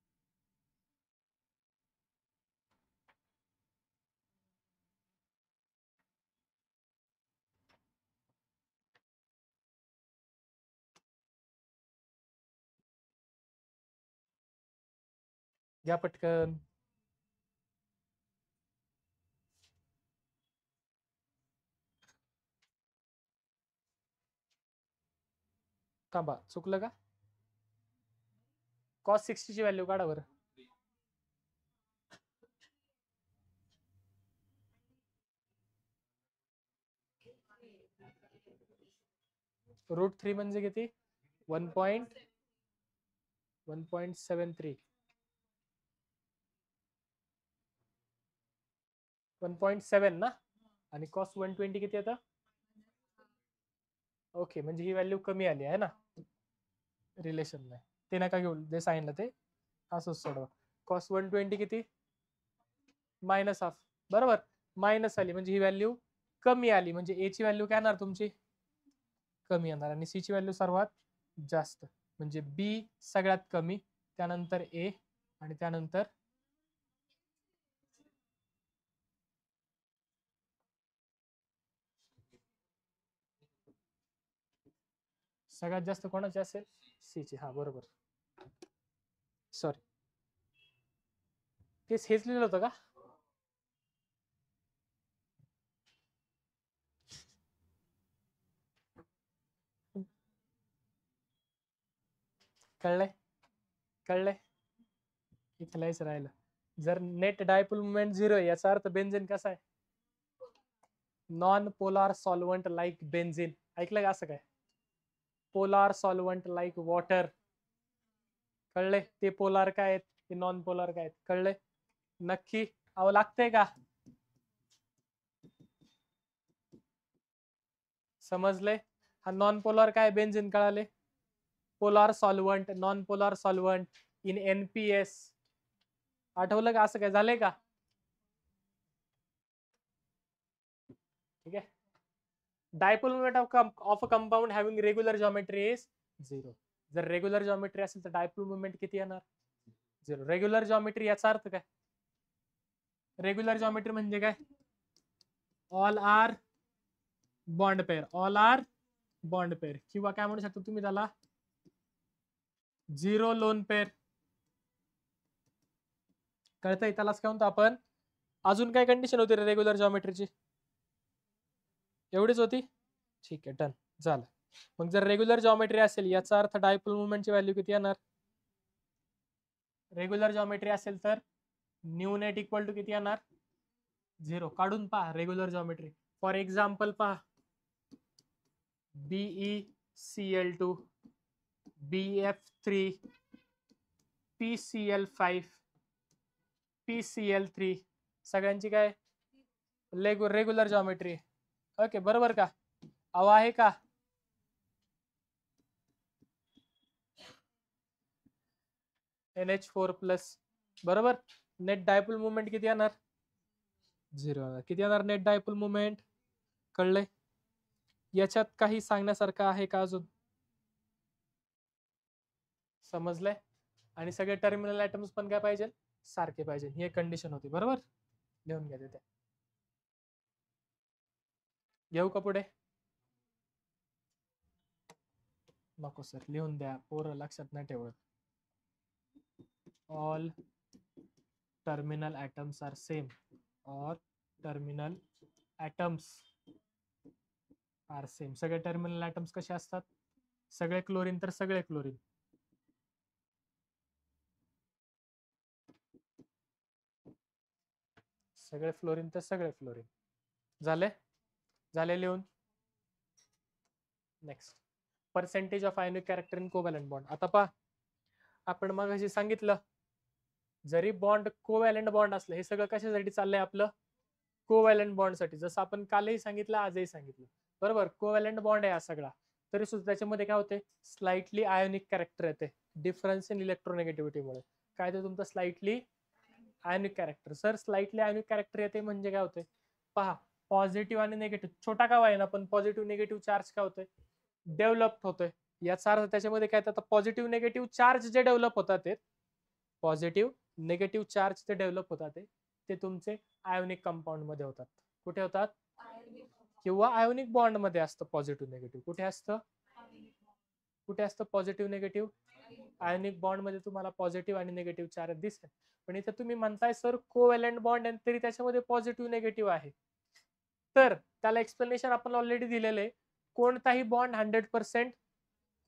घ्या पटकन थांबा चुकलं का कॉस 60 ची व्हॅल्यू काढा बरं √3 म्हणजे किती 1.73 1.7 ना आणि कॉस 120 किती येतं ओके म्हणजे ही व्हॅल्यू कमी आली आहे ना रिलेशन नाही ते नका घेऊ जे सांगितलं ते असंच सोडवा कॉस 120 किती मायनस हाफ बरोबर मायनस आली म्हणजे ही व्हॅल्यू कमी आली म्हणजे ए ची व्हॅल्यू काय येणार तुमची कमी येणार आणि सी ची व्हॅल्यू सर्वात जास्त म्हणजे बी सगळ्यात कमी त्यानंतर ए आणि त्यानंतर सगळ्यात जास्त कोणाची असेल सी ची हा बरोबर सॉरी तेच हेच लिहिलं होतं का कळलंय कळलंय इथे लिहायचं राहिलं जर नेट डायपोल मुवमेंट 0 आहे याचा अर्थ बेन्झीन कसा आहे non polar solvent like benzene ऐकलं का असं काय पोलार सॉल्व्हंट लाईक वॉटर कळले ते पोलार काय आहेत ते नॉन पोलार काय आहेत कळले नक्की अहो लागतंय का समजले हा नॉन पोलार काय बेन्झीन कळाले polar solvent non polar solvent in NPS आठवलं का असं काय झालंय का ठीक आहे dipole moment of a compound having regular geometry is 0 जर रेग्युलर जॉमेट्री असेल तर डायपोल मोमेंट किती येणार 0 रेग्युलर जॉमेट्री याचा अर्थ काय रेग्युलर जॉमेट्री म्हणजे काय all are bond pair all are bond pair किंवा काय म्हणू शकता तुम्ही त्याला 0 लोन पेअर कळतंय त्यालाच काय म्हणतो आपण अजून काय कंडिशन होती रेग्युलर जॉमेट्रीची एवढीच होती ठीक आहे डन झालं मग जर रेग्युलर जॉमेट्री असेल याचा अर्थ डायपोल मुवमेंटची व्हॅल्यू किती येणार रेग्युलर जॉमेट्री असेल तर न्यू नेट इक्वल टू किती येणार 0 काढून पहा रेग्युलर जॉमेट्री फॉर एक्झाम्पल पहा BeCl2 BF3 PCl5 PCl3 सगळ्यांची काय रेग्युलर जॉमेट्री. ओके बरोबर का? अहो आहे का? NH4+ बरोबर. नेट डायपोल मुवमेंट किती येणार? 0. किती येणार नेट डायपोल मुवमेंट? कळलंय? याच्यात काही सांगण्यासारखं आहे का अजून? समजलंय? आणि सगळे टर्मिनल ऍटम्स पण काय पाहिजे? सारखे पाहिजे. ही एक कंडिशन होती बरोबर. लिहून घ्या तिथे. घेऊ का पुढे? नको सर, लिहून द्या, पोरं लक्षात नाही ठेवत. All terminal atoms are same और टर्मिनल atoms आर सेम. सगळे टर्मिनल atoms कसे असतात? सगळे क्लोरीन तर सगळे क्लोरीन. सगळे फ्लोरीन तर सगळे फ्लोरीन. झाले लिहून. Next, percentage of ionic character in covalent bond. आता पहा, आपण मग अशी सांगितलं जरी बॉन्ड कोव्हॅलंट बॉन्ड असलं, हे सगळं कशासाठी चाललंय आपलं? कोव्हॅलंट बॉन्ड साठी. जसं आपण कालही सांगितलं आजही सांगितलं बरोबर. कोव्हॅलंट बॉन्ड आहे हा सगळा, तरी सुद्धा त्याच्यामध्ये काय होते? स्लाइटली आयोनिक कॅरेक्टर येते डिफरन्स इन इलेक्ट्रोनेगेटिव्हिटीमुळे. काय ते तुमचं slightly ionic character. Sir slightly ionic character येते म्हणजे काय होते? पहा, पॉझिटिव्ह आणि निगेटिव्ह, छोटा का आहे ना पण पॉझिटिव्ह निगेटिव्ह चार्ज काय होतोय? डेव्हलप होतोय. याचा अर्थ त्याच्यामध्ये काय आता पॉझिटिव्ह निगेटिव्ह चार्ज जे डेव्हलप होतात ते पॉझिटिव्ह निगेटिव्ह चार्ज ते डेव्हलप होतात ते तुमचे आयोनिक कंपाऊंड मध्ये होतात. कुठे होतात? किंवा आयोनिक बॉन्ड मध्ये असतं पॉझिटिव्ह निगेटिव्ह. कुठे असतं? कुठे असतं पॉझिटिव्ह निगेटिव्ह? आयोनिक बॉन्ड मध्ये तुम्हाला पॉझिटिव्ह आणि निगेटिव्ह चार्ज दिसेल. पण इथे तुम्ही म्हणताय सर कोव्हॅलंट बॉन्ड आहे तरी त्याच्यामध्ये पॉझिटिव्ह निगेटिव्ह आहे. तर त्याला एक्सप्लेनेशन आपण ऑलरेडी दिलेलं आहे. कोणताही बॉन्ड 100%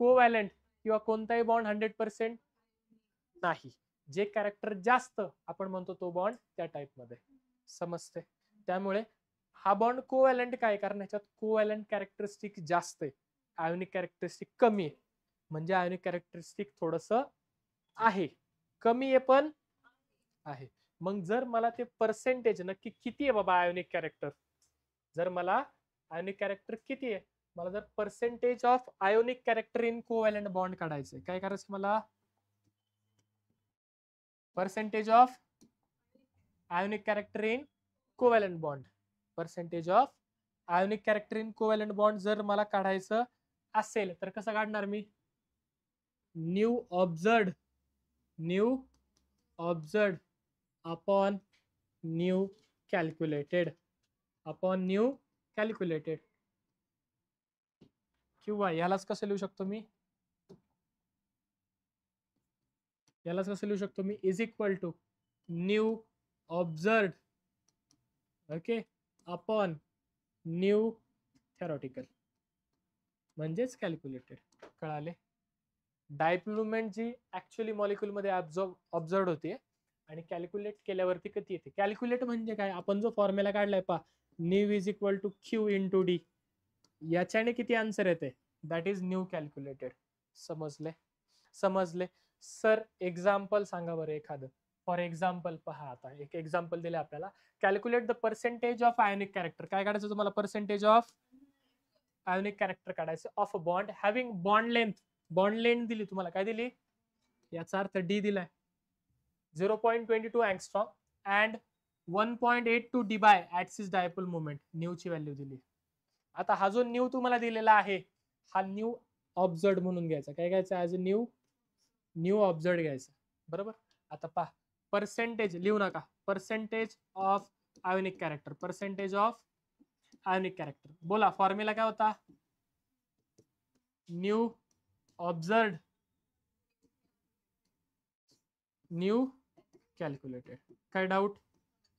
कोव्हॅलंट किंवा कोणताही बॉन्ड 100% नाही. जे कॅरेक्टर जास्त आपण म्हणतो तो बॉन्ड त्या टाइप मध्ये. समजते? त्यामुळे हा बॉन्ड कोव्हॅलंट काय? कारण ह्याच्यात कोव्हॅलंट कॅरेक्टरिस्टिक जास्त आहे, आयोनिक कॅरेक्टरिस्टिक कमी आहे. म्हणजे आयोनिक कॅरेक्टरिस्टिक थोडस आहे, कमी आहे पण आहे. मग जर मला ते पर्सेंटेज नक्की किती आहे बाबा आयोनिक कॅरेक्टर, जर मला आयोनिक कॅरेक्टर किती आहे, मला जर percentage of ionic character in covalent bond काढायचंय, काय करायचं मला? Percentage of ionic character in covalent bond. Percentage of ionic character in covalent bond जर मला काढायचं असेल तर कसं काढणार मी? Mu observed upon mu calculated किंवा यालाच कसं लिहू शकतो मी? Is equal to mu observed okay upon mu theoretical म्हणजेच कॅल्क्युलेटेड. कळाले? डायपोल मुवमेंट जी ऍक्च्युअली मॉलिक्यूल मध्ये ऑब्झर्व होते आणि कॅल्क्युलेट केल्यावरती किती येते? कॅल्क्युलेट म्हणजे काय? आपण जो फॉर्म्युला काढलाय पहा, mu is equal to q into d, याच्याने किती आन्सर येते? That is mu calculated. समजले? सर एक्झाम्पल सांगा बरं एखादं. फॉर एक्झाम्पल पहा, आता एक एक्झाम्पल दिले आपल्याला. Calculate the percentage of ionic character. काय काढायचं तुम्हाला? पर्सेंटेज ऑफ आयोनिक कॅरेक्टर काढायचं of a bond having bond length दिली तुम्हाला. काय दिली? याचा अर्थ डी दिलाय 0.22 angstrom and 1.82 debye axis dipole movement. Mu ची व्हॅल्यू दिली. आता हा जो न्यू तुम्हाला दिलेला आहे हा न्यू ऑब्झर्ड म्हणून घ्यायचा. काय घ्यायचं? ऍज अ न्यू ऑब्झर्ड घ्यायचं बरोबर. आता पहा, पर्सेंटेज लिहू नका, percentage of ionic character, percentage of ionic character. बोला फॉर्म्युला काय होता? Mu observed mu calculated. काय डाऊट?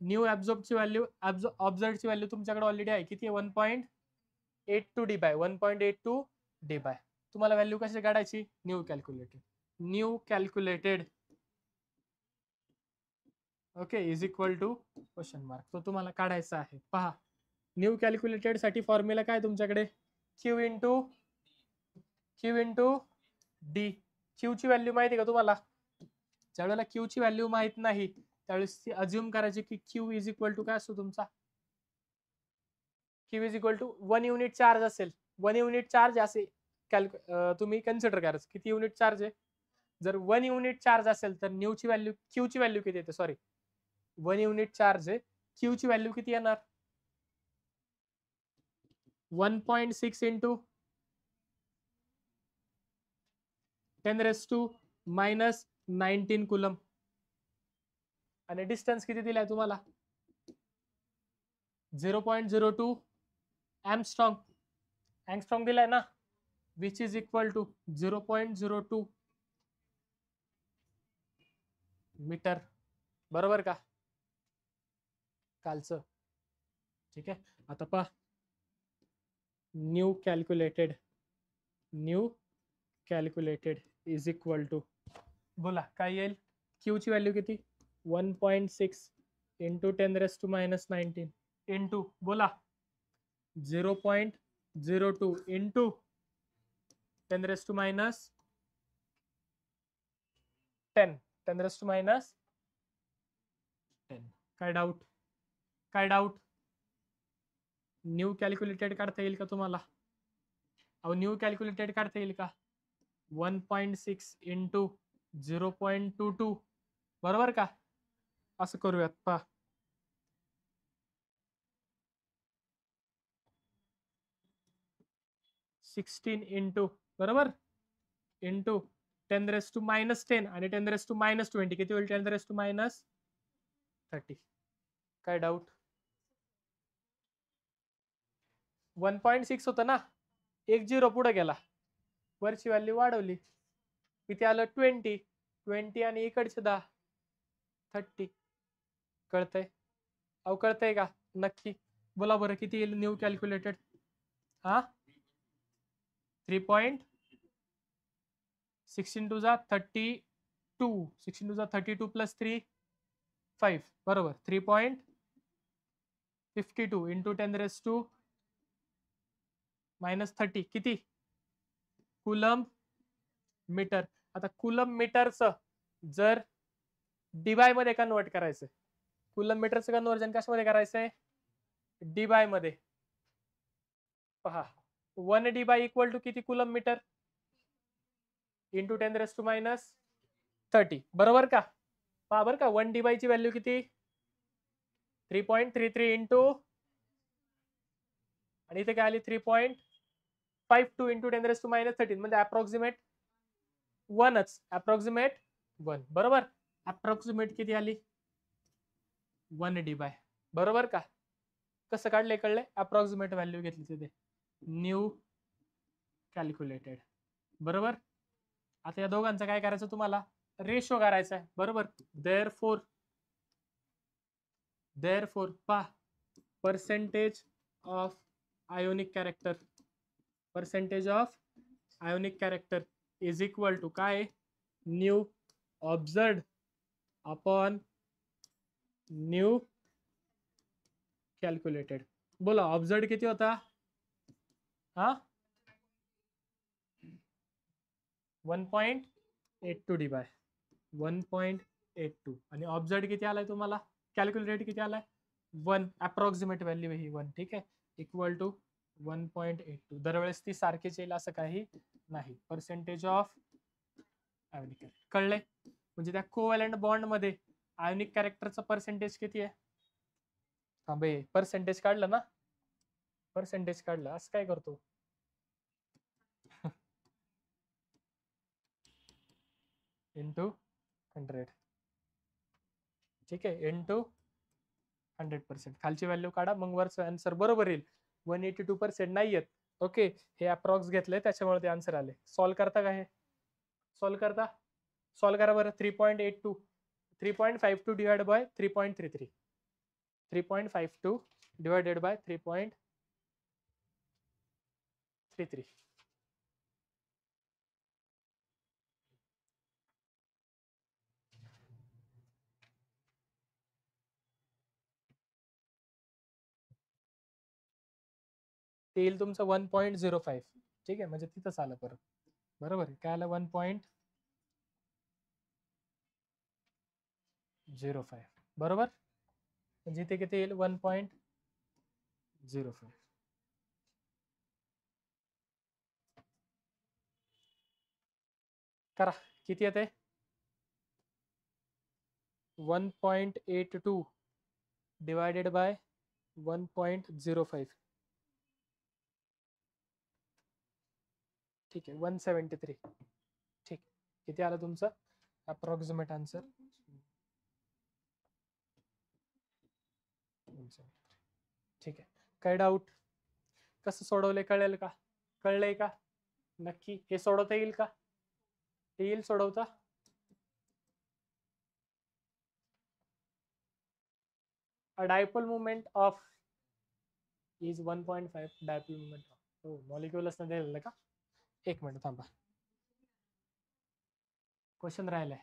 न्यू ऍब्झॉर्बची व्हॅल्यू, ऑब्झर्वची व्हॅल्यू तुमच्याकडे ऑलरेडी आहे. किती आहे? 1.82 डी बाय 1.82 डी बाय. तुम्हाला व्हॅल्यू कशी काढायची? Mu calculated okay is equal to question mark. तो तुम्हाला काढायचा आहे. पहा, न्यू कॅल्क्युलेटेड साठी फॉर्म्युला काय तुमच्याकडे? Q into D. क्यू ची व्हॅल्यू माहिती का तुम्हाला? ज्यावेळेला क्यू ची व्हॅल्यू माहित नाही त्यावेळेस ती अज्युम करायची की क्यू इज इक्वल टू काय असतो तुमचा, q is equal to 1 unit charge असेल, 1 युनिट चार्ज असे तुम्ही कन्सिडर करायचं किती युनिट चार्ज आहे. जर 1 युनिट चार्ज असेल तर न्यू ची व्हॅल्यू, क्यू ची व्हॅल्यू किती येते, सॉरी 1 युनिट चार्ज आहे, क्यू ची व्हॅल्यू किती येणार, 1.6 इंटू 10⁻⁻19 कुलम. आणि डिस्टन्स किती दिलाय तुम्हाला, 0.02 एंगस्ट्रॉम. एंगस्ट्रॉम दिलाय ना, which is equal to 0.02 metre. बरोबर का कालचं. ठीक आहे, आता पहा mu calculated is equal to, बोला काय येईल, क्यू ची व्हॅल्यू किती 1.6 इंटू 10⁻⁻19 इंटू बोला 0.02 इंटू 10⁻10 10⁻10. काय डाऊट, काय डाऊट, न्यू कॅल्क्युलेटेड काढता येईल का तुम्हाला, अहो न्यू कॅल्क्युलेटेड काढता येईल का, 1.6 इंटू 0.22 बरोबर का. असं करूयात पहा, 16 इंटू बरोबर इंटू 10⁻⁻10 आणि 10⁻⁻20 किती होईल, 10⁻⁻30. काय डाऊट, 1.6 होतं ना, एक झिरो पुढे गेला, वरची व्हॅल्यू वाढवली, किती आलं 20 आणि इकडचे 10 30. कळतंय, अहो कळतंय का नक्की, बोला बरं किती येईल न्यू कॅल्क्युलेटेड, हा 3.16 टू जा 32, 16 टू जा 32 प्लस 3 5 बरोबर, 3.52 इंटू 10⁻⁻30 किती कुलम मीटर. आता कुलम मीटरचं जर डिबाय मध्ये कन्वर्ट करायचं, कुलम मीटरचं कन्वर्जन कशामध्ये करायचंय, डिबाय मध्ये. पहा 1 डिबाय इक्वल टू किती कुलम मीटर इंटू 10⁻⁻30 बरोबर का. पहा बरं का 1 डिबाय ची व्हॅल्यू किती 3.33 इंटू आणि इथे काय आली 3.52 इंटू 10⁻⁻13 म्हणजे अप्रॉक्सिमेट 1च, अप्रॉक्सिमेट 1 बरोबर. अप्रॉक्सिमेट किती आली 1 डिबाय बरोबर का. कसं काढले कळले, अप्रॉक्सिमेट व्हॅल्यू घेतली तिथे, न्यू कॅल्क्युलेटेड बरोबर. आता या दोघांचं काय करायचं तुम्हाला, रेशो करायचा आहे बरोबर. देअरफोर पहा percentage of ionic character is equal to काय, mu observed upon mu calculated. बोला ऑब्झर्ड किती होता, हा 1.82 डिबाय 1.82 आणि ऑब्झर्ड किती आलाय तुम्हाला, कॅल्क्युलेटेड किती आलाय 1, अप्रॉक्सिमेट व्हॅल्यू ही 1. ठीक आहे, इक्वल टू 1.82. दरवेळेस ती सारखीच येईल असं काही नाही. पर्सेंटेज ऑफ आयोनिक कळले, म्हणजे त्या कोव्हॅलंट बॉन्ड मध्ये आयोनिक कॅरेक्टरचा पर्सेंटेज किती आहे, हा बे पर्सेंटेज काढलं ना, पर्सेंटेज काढलं, असं काय करतो इंटू 100. ठीक आहे, इंटू 100%. खालची व्हॅल्यू काढा, मग वरचं आन्सर बरोबर येईल. 182% नाही येत. ओके, हे अप्रॉक्स घेतलंय त्याच्यामुळे ते आन्सर आले. सॉल्व करता का, हे सॉल्व करता, सॉल्व करा बरं. 3.82 3.52 डिवाइड बाय 3.33 3.52 डिवाइडेड बाय 3.33. ते येईल तुमचं 1.05. ठीक आहे, म्हणजे तिथंच आलं परत बरोबर आहे. काय आलं 1.05. बरोबर, म्हणजे इथे किती येईल 1.05. करा, किती येते 1.82 डिवायडेड बाय 1.05. ठीक आहे 173. ठीक, किती आलं तुमचं अप्रॉक्सिमेट आन्सर? ठीक आहे, काय डाऊट? कसं सोडवले कळेल का? कळलंय का? नक्की हे सोडवता येईल का? येईल सोडवता? A dipole moment of is 1.5 dipole moment of, हो मॉलिक्युलच नाही दिलेलं का? एक मिनिट थांबा, क्वेश्चन राहिलाय.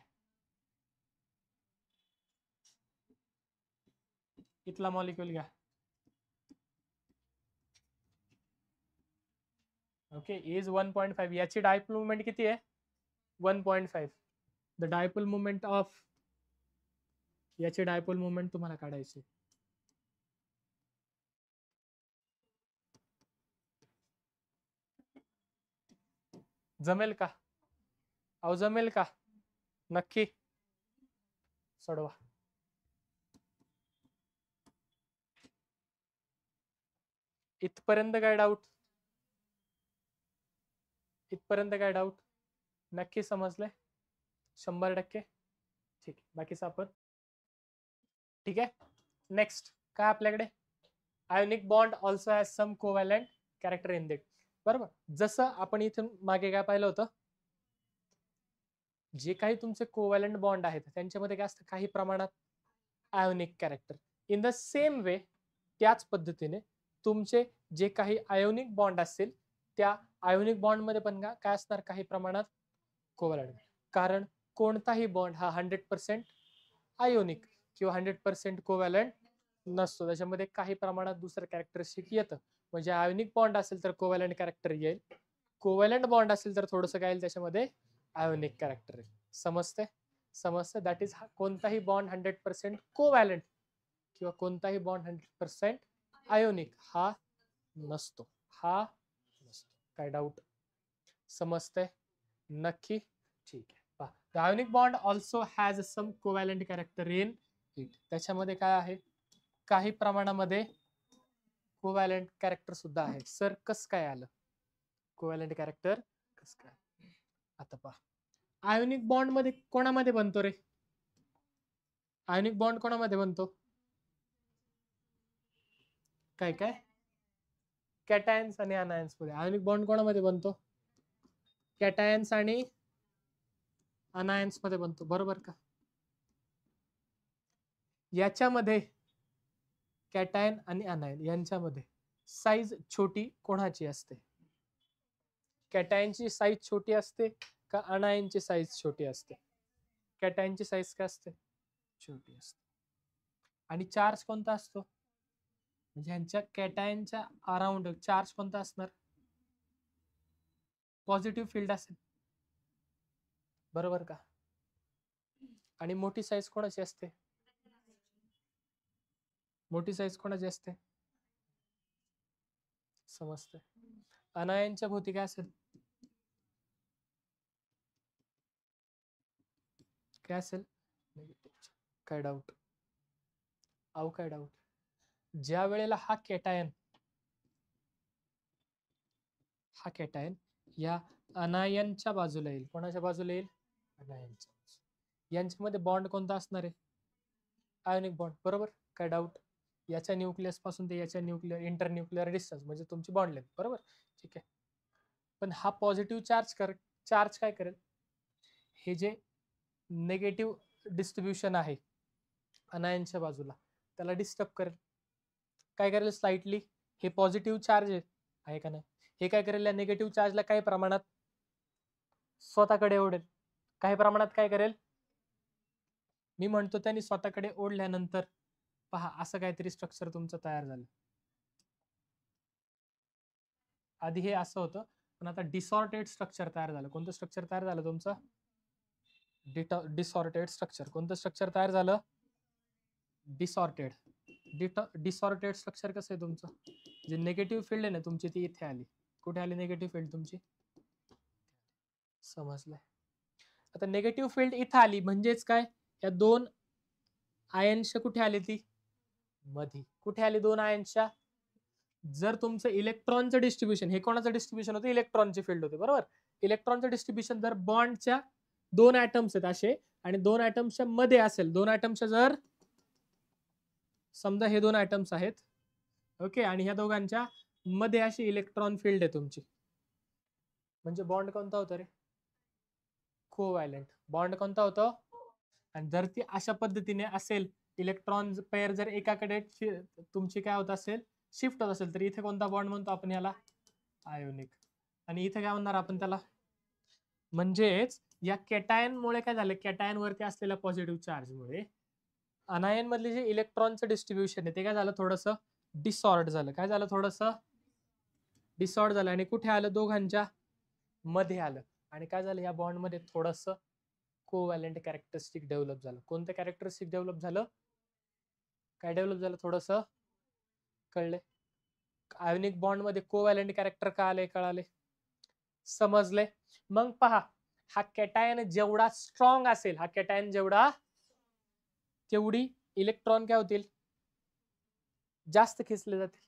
इथला मॉलिक्यूल घ्या. Okay, is 1.5. याची डायपोल मुवमेंट किती आहे? 1.5. द डायपोल मुवमेंट ऑफ, याची डायपोल मुवमेंट तुम्हाला काढायची. जमेल का? अहो जमेल का? नक्की सोडवा. इथपर्यंत काय डाऊट? इथपर्यंत काय डाऊट? नक्की समजले? 100%? ठीक आहे, बाकीचं आपण. ठीक आहे, नेक्स्ट काय आपल्याकडे? Ionic bond also has some covalent character in it. बरोबर, जसं आपण इथून मागे काय पाहिलं होतं, जे काही तुमचे कोव्हॅलंट बॉन्ड आहेत त्यांच्यामध्ये काय असतं, काही प्रमाणात ionic character. In the same way, त्याच पद्धतीने तुमचे जे काही आयोनिक बॉन्ड असतील त्या आयोनिक बॉन्ड मध्ये पण काय असणार, काही प्रमाणात कोव्हॅलंट. कारण कोणताही बॉन्ड हा 100% आयोनिक किंवा 100% कोव्हॅलंट नसतो, त्याच्यामध्ये काही प्रमाणात दुसरं कॅरेक्टरिस्टिक येतं. म्हणजे आयोनिक बॉन्ड असेल तर कोव्हॅलंट कॅरेक्टर येईल, कोव्हॅलंट बॉन्ड असेल तर थोडंसं काय येईल त्याच्यामध्ये, आयोनिक कॅरेक्टर येईल. समजते? समजते. दॅट इज कोणताही बॉन्ड 100% कोव्हॅलंट किंवा कोणताही बॉन्ड 100% आयोनिक हा नसतो, हा नसतो. काय डाऊट? समजते? नक्की? ठीक आहे. पहा, the ionic bond also has some covalent character in it. त्याच्यामध्ये काय आहे, काही प्रमाणामध्ये कोव्हॅलंट कॅरेक्टर सुद्धा आहे. सर कस काय आलं कोव्हॅलंट कॅरेक्टर? कस काय? आता पहा, आयोनिक बॉन्ड मध्ये कोणामध्ये बनतो रे? आयोनिक बॉन्ड कोणामध्ये बनतो? काय काय? कॅटायन्स आणि अनायन्स मध्ये. आयोनिक बॉन्ड कोणामध्ये बनतो? कॅटायन्स आणि अनायन्स मध्ये बनतो, बरोबर का? याच्यामध्ये कॅटायन आणि अनायन यांच्यामध्ये साईज छोटी कोणाची असते? कॅटायनची साईज छोटी असते का अनायनची साईज छोटी असते? कॅटायनची साईज काय असते? छोटी असते. आणि चार्ज कोणता असतो? म्हणजे ह्यांच्या कॅटायनच्या अराउंड चार्ज कोणता असणार? पॉझिटिव्ह फील्ड असेल, बरोबर का? आणि मोठी साईज कोणाची असते? मोठी साईज कोणाची असते? समजते. अनायनच्या भोवती काय असेल? काय असेल? काय डाऊट? अहो काय डाऊट? ज्या वेळेला हा कॅटायन या अनायनच्या बाजूला येईल, कोणाच्या बाजूला येईल? अनायनच्या. यांच्यामध्ये बॉन्ड कोणता असणार आहे? आयोनिक बॉन्ड, बरोबर. काय डाऊट? याच्या न्यूक्लियस पासून ते याच्या न्यूक्लियर इंटरन्यूक्लियर डिस्टन्स म्हणजे तुमची बॉन्ड लेंथ, बरोबर. ठीक आहे, पण हा पॉझिटिव्ह चार्ज काय करेल? हे जे नेगेटिव्ह डिस्ट्रीब्युशन आहे अनायनच्या बाजूला त्याला डिस्टर्ब करेल. काय करेल? स्लाइटली हे पॉझिटिव्ह चार्ज आहे का नाही, हे काय करेल, या निगेटिव्ह चार्जला काही प्रमाणात स्वतःकडे ओढेल. काही प्रमाणात काय करेल? मी म्हणतो त्यांनी स्वतःकडे ओढल्यानंतर पहा असं काहीतरी स्ट्रक्चर तुमचं तयार झालं. आधी हे असं होतं, पण आता डिसऑर्टेड स्ट्रक्चर तयार झालं. कोणतं स्ट्रक्चर तयार झालं तुमचं? डिसऑर्टेड स्ट्रक्चर. कोणतं स्ट्रक्चर तयार झालं? डिसॉर्टेड. डिसॉर्टेड स्ट्रक्चर कसं आहे तुमचं, जे निगेटिव्ह फील्ड आहे ना तुमची ती इथे आली. कुठे आली निगेटिव्ह फील्ड तुमची, समजलंय. आता निगेटिव्ह फील्ड इथे आली म्हणजेच काय, या दोन आयन्सच्या कुठे आली ती मध्ये. कुठे आली दोन आयन्सच्या, जर तुमचं इलेक्ट्रॉनचं डिस्ट्रीब्युशन, हे कोणाचं डिस्ट्रीब्युशन होतं, इलेक्ट्रॉनचे फील्ड होते बरोबर. इलेक्ट्रॉनचं डिस्ट्रीब्युशन जर बॉन्डच्या दोन ऍटम्स आहेत असे आणि दोन ऍटम्सच्या मध्ये असेल, दोन ऍटम्सच्या जर समजा हे दोन ऍटम्स आहेत ओके, आणि ह्या दोघांच्या मध्ये अशी इलेक्ट्रॉन फील्ड आहे तुमची, म्हणजे बॉन्ड कोणता होता रे, कोव्हॅलेंट बॉन्ड कोणता होतो. आणि जर ती अशा पद्धतीने असेल, इलेक्ट्रॉन पेअर जर एकाकडे तुमची काय होत असेल, शिफ्ट होत असेल, तर इथे कोणता बॉन्ड म्हणतो आपण याला, आयोनिक. आणि इथे काय म्हणणार आपण त्याला, म्हणजेच या कॅटायन मुळे काय झालं, कॅटायन वरती असलेल्या पॉझिटिव्ह चार्ज मुळे अनायन मधले जे इलेक्ट्रॉनचं डिस्ट्रीब्युशन आहे ते काय झालं, थोडंसं डिसऑर्ड झालं. काय झालं, थोडंसं डिसऑर्ड झालं आणि कुठे आलं, दोघांच्या मध्ये आलं. आणि काय झालं, या बॉन्ड मध्ये थोडंसं कोव्हॅलेंट कॅरेक्टरिस्टिक डेव्हलप झालं. कोणतं कॅरेक्टरिस्टिक डेव्हलप झालं, काय डेव्हलप झालं, थोडंसं कळले. आयोनिक बॉन्ड मध्ये कोव्हॅलेंट कॅरेक्टर का आले, कळाले, समजले. मग पहा, हा कॅटायन जेवढा स्ट्रॉंग असेल, हा कॅटायन जेवढा, तेवढी इलेक्ट्रॉन काय होतील, जास्त खेचले जातील.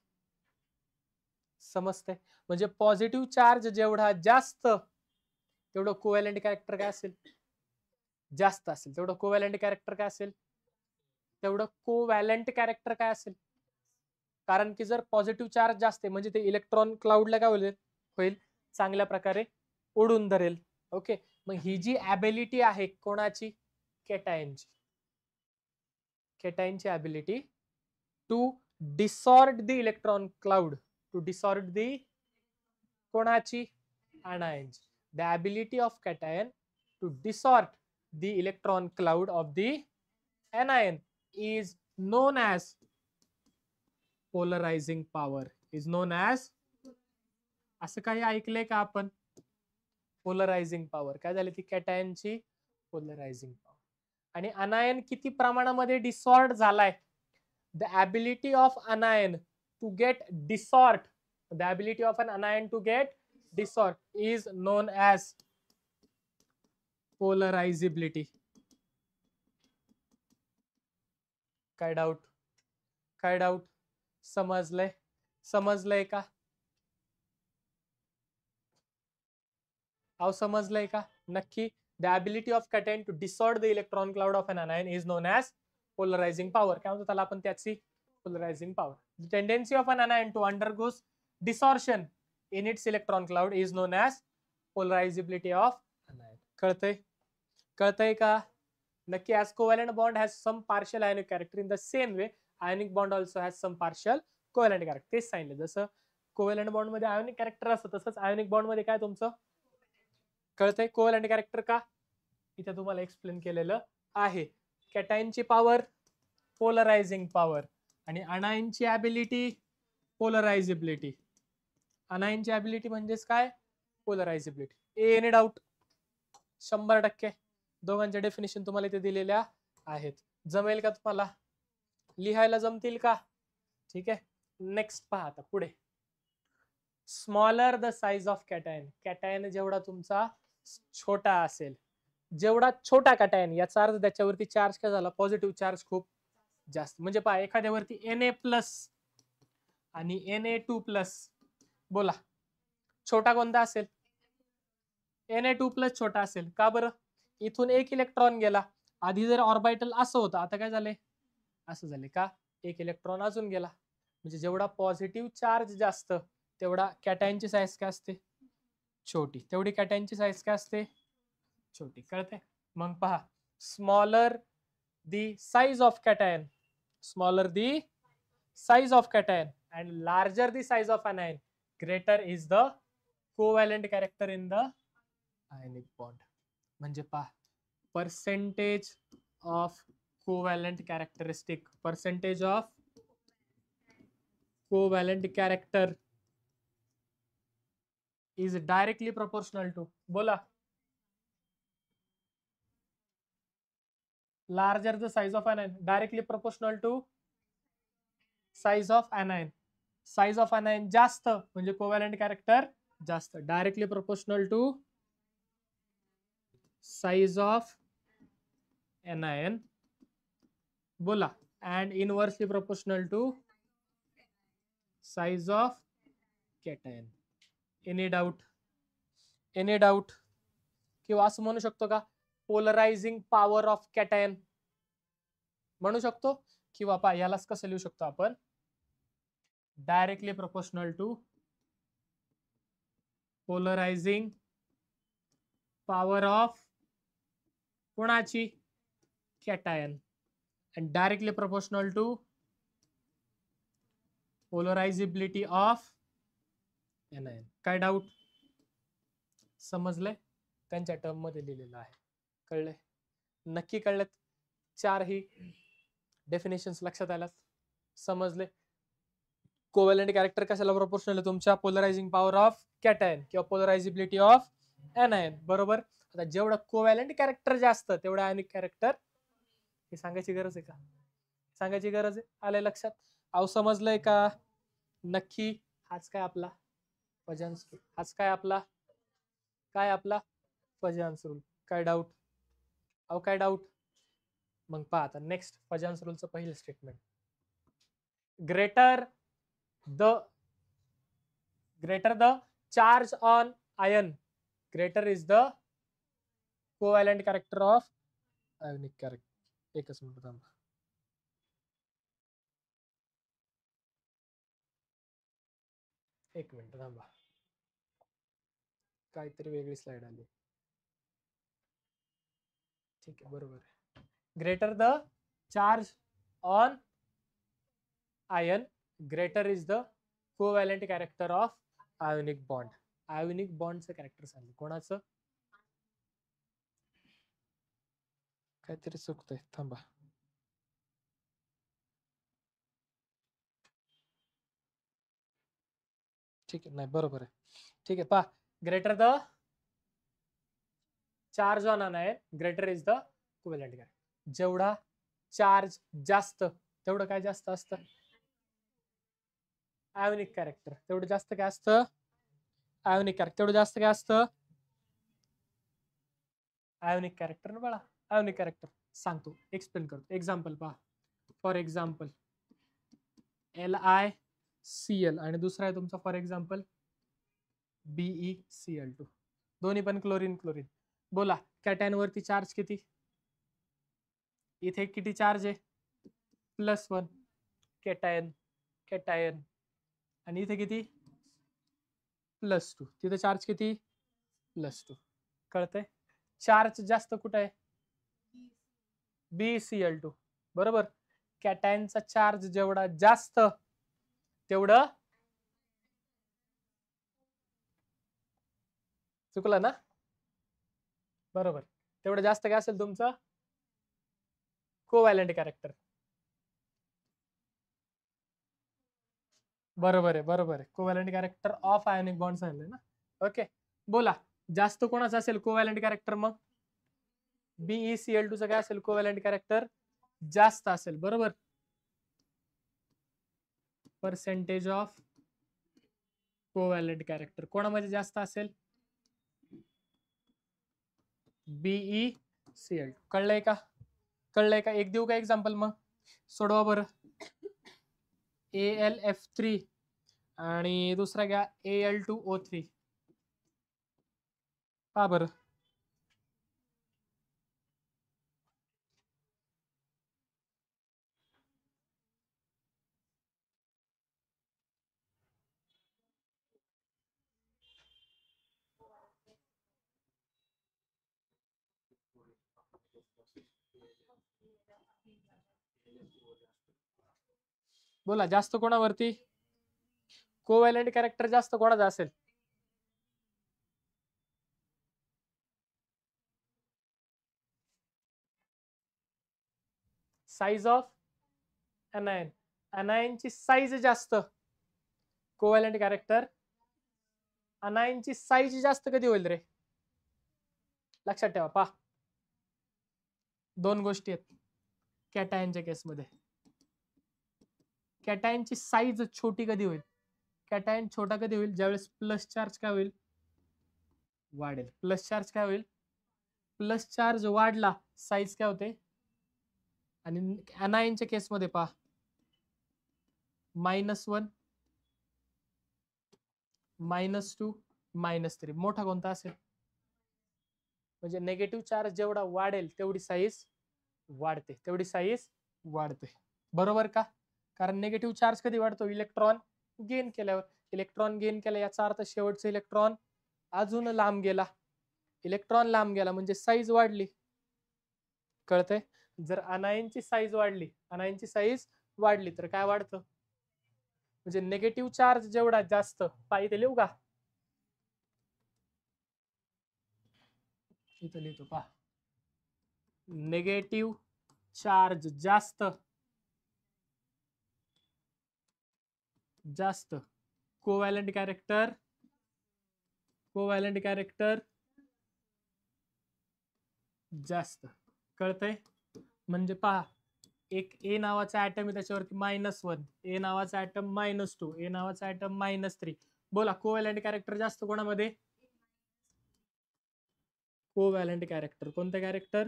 समजते. म्हणजे पॉझिटिव्ह चार्ज जेवढा जास्त, तेवढं कोव्हॅलेंट कॅरेक्टर काय असेल, जास्त असेल. तेवढं कोव्हॅलेंट कॅरेक्टर काय असेल, तेवढं कोव्हॅलेंट कॅरेक्टर काय असेल. कारण की जर पॉझिटिव्ह चार्ज जास्त आहे म्हणजे ते इलेक्ट्रॉन क्लाउडला काय होईल, चांगल्या प्रकारे ओढून धरेल. ओके, मग ही जी ऍबिलिटी आहे कोणाची, कॅटायनची, कॅटायनची ability to distort the electron cloud, to distort the कोणाची, anions. The ability of cation to distort the electron cloud of the anion is known as polarizing power. Is known as, असं काही ऐकलंय का आपण, पोलरायझिंग पॉवर. काय झाली ती कॅटायनची पोलरायझिंग power. आणि अनायन किती प्रमाणामध्ये डिसॉर्ट झालाय, the ability of anion to get distort, the ability of an anion to get distort is known as polarizability. काय डाऊट, काय डाऊट, समजलंय, समजलंय का, अहो समजलंय का नक्की. The ability of cation to distort the electron cloud of an anion is known as polarizing power. काय म्हणतो त्याला आपण, त्याची polarizing power. The tendency of an anion to undergoes distortion in its electron cloud is known as polarizability of anion. कळतंय, कळतंय का नक्की. as covalent bond has some partial ionic character, in the same way ionic bond also has some partial covalent character. तेच सांगितलं, जसं covalent bond मध्ये ionic character असतं तसंच आयोनिक बॉन्ड मध्ये काय तुमचं, कळतंय, कोव्हॅलेंट कॅरेक्टर का, इथे तुम्हाला एक्सप्लेन केलेलं आहे. कॅटायनची पॉवर पोलरायझिंग पॉवर आणि अनायनची ऍबिलिटी पोलरायझिबिलिटी. अनायनची ऍबिलिटी म्हणजेच काय, पोलरायझिबिलिटी. एनी डाऊट, 100% दोघांच्या डेफिनेशन तुम्हाला इथे दिलेल्या आहेत. जमेल का तुम्हाला, लिहायला जमतील का, ठीक आहे. नेक्स्ट पहा आता पुढे, smaller the size of cation. Cation जेवढा तुमचा छोटा असेल, जेवढा छोटा कॅटायन याचा अर्थ त्याच्यावरती चार्ज काय झाला, पॉझिटिव्ह चार्ज खूप जास्त. म्हणजे पहा एखाद्यावरती Na+ आणि Na2+, बोला छोटा कोणता असेल, Na2+ छोटा असेल. का बरं, इथून एक इलेक्ट्रॉन गेला, आधी जर ऑर्बिटल असं होतं, आता काय झालंय, असं झाले का, एक इलेक्ट्रॉन अजून गेला. म्हणजे जेवढा पॉझिटिव्ह चार्ज जास्त, तेवढा कॅटायनची साईज काय असते, छोटी. तेवढी कॅटायनची साईज काय असते, छोटी. कळते. मग पहा, smaller the size of cation, smaller the size of cation and larger the size of anion, greater is the covalent character in the ionic bond. म्हणजे पहा, percentage of covalent characteristic, percentage of covalent character is directly proportional to, बोला larger the size of anion, directly proportional to size of anion. Size of anion जास्त म्हणजे covalent character जास्त, directly proportional to size of anion. बोला, and inversely proportional to size of cation. Any doubt? Any doubt? किंवा असं म्हणू शकतो का पोलरायझिंग power of cation म्हणू शकतो, किंवा पा यालाच कसं लिहू शकतो आपण, directly proportional to polarizing power of कोणाची, cation, and directly proportional to polarizability of anion. काय डाऊट? समजले? त्यांच्या टर्म मध्ये लिहिलेलं आहे. कळले? नक्की कळलेत? चारही डेफिनेशन्स लक्षात आल्यात? समजले? कोव्हॅलंट कॅरेक्टर कशाला प्रोपोर्शनल आहे? तुमच्या पोलरायझिंग पॉवर ऑफ कॅटायन किंवा पोलरायझिबिलिटी ऑफ anion. बरोबर. आता जेवढं कोव्हॅलंट कॅरेक्टर जास्त तेवढं आयनिक कॅरेक्टर, हे सांगायची गरज आहे का? सांगायची गरज आहे? आले लक्षात? अहो समजलंय का? नक्की. हाच काय आपला पजान्स रूल, हाच काय आपला पजान्स रूल. काय डाऊट? अहो काय डाऊट? मग पहा आता नेक्स्ट पजान्स रूलचं पहिलं statement, greater the charge on ion greater is the covalent character of ionic character. एकच मिनिट थांबा. एक मिनिट थांबा, काहीतरी वेगळी स्लाइड आली. ठीक आहे, बरोबर आहे. Greater the charge on ion greater is the covalent character of ionic bond. Ionic बॉन्डचं कॅरेक्टर सांगितलं. कोणाचं? काहीतरी चुकतंय, थांबा. ठीक आहे, नाही बरोबर आहे. ठीक आहे, पहा, greater the charge on ion greater is the covalent character. जेवढा चार्ज जास्त तेवढं काय जास्त असतं? Ionic character. तेवढं जास्त काय असतं? Ionic character. तेवढं जास्त काय असतं? आयोनिक कॅरेक्टर ना बाळा. आयोनिक कॅरेक्टर सांगतो, एक्सप्लेन करतो. एक्झाम्पल पहा. फॉर एक्झाम्पल LiCl आणि दुसरा आहे तुमचा फॉर एक्झाम्पल BeCl2. दोन्ही पण क्लोरीन क्लोरीन. बोला, कॅटायन वरती चार्ज किती? इथे किती चार्ज आहे? +1 कॅटायन. आणि इथे किती? +2. तिथे चार्ज किती? +2. कळतंय? चार्ज जास्त कुठे आहे? BeCl2. बरोबर. कॅटायनचा चार्ज जेवढा जास्त तेवढं, चुकलं ना? बरोबर. तेवढं जास्त काय असेल तुमचं? Covalent character. बरोबर आहे. Covalent character of ionic bond सांगितलं ना. ओके, बोला, जास्त कोणाचं असेल कोव्हॅलंट कॅरेक्टर? मग BeCl2 चं काय असेल कोव्हॅलंट कॅरेक्टर? जास्त असेल. बरोबर. पर्सेंटेज ऑफ कोव्हॅलंट कॅरेक्टर कोणामध्ये जास्त असेल? BeCl2. कळलंय का? एक देऊ का एक्झाम्पल? मग सोडवा बरं. AlF3 आणि दुसरा घ्या Al2O3. पहा बरं. बोला, जास्त कोणावरती? कोव्हॅलंट कॅरेक्टर जास्त कोणाचा असेल? Size of anion. अनायनची साईज जास्त. कोव्हॅलंट कॅरेक्टर अनायनची साईज जास्त कधी होईल रे? लक्षात ठेवा. पहा, दोन गोष्टी आहेत. कॅटायनच्या केसमध्ये कॅटायनची साईज छोटी कधी होईल? कॅटायन छोटा कधी होईल? ज्यावेळेस प्लस चार्ज काय होईल? वाढेल. प्लस चार्ज काय होईल? प्लस चार्ज वाढला साईज काय होते? आणि अनायनच्या केसमध्ये पहा -1 -2 -3 मोठा कोणता असेल? म्हणजे निगेटिव्ह चार्ज जेवढा वाढेल तेवढी साईज वाढते, तेवढी साईज वाढते. बरोबर का? कारण निगेटिव्ह चार्ज कधी वाढतो? इलेक्ट्रॉन गेन केल्यावर. इलेक्ट्रॉन गेन केला याचा अर्थ शेवटचा इलेक्ट्रॉन अजून लांब गेला. इलेक्ट्रॉन लांब गेला म्हणजे साईज वाढली. कळतंय? जर अनायनची साईज वाढली तर काय वाढतं? म्हणजे निगेटिव्ह चार्ज जेवढा जास्त, पाहिजे लिहू का? इथं लिहितो पहा. निगेटिव्ह चार्ज जास्त कोव्हॅलंट कॅरेक्टर जास्त. कळतंय? म्हणजे पहा एक ए नावाचा ऍटम आहे त्याच्यावरती -1, ए नावाचा ऍटम -2, ए नावाचा ऍटम -3. बोला कोव्हॅलंट कॅरेक्टर जास्त कोणामध्ये? Covalent character. कोणतं कॅरेक्टर?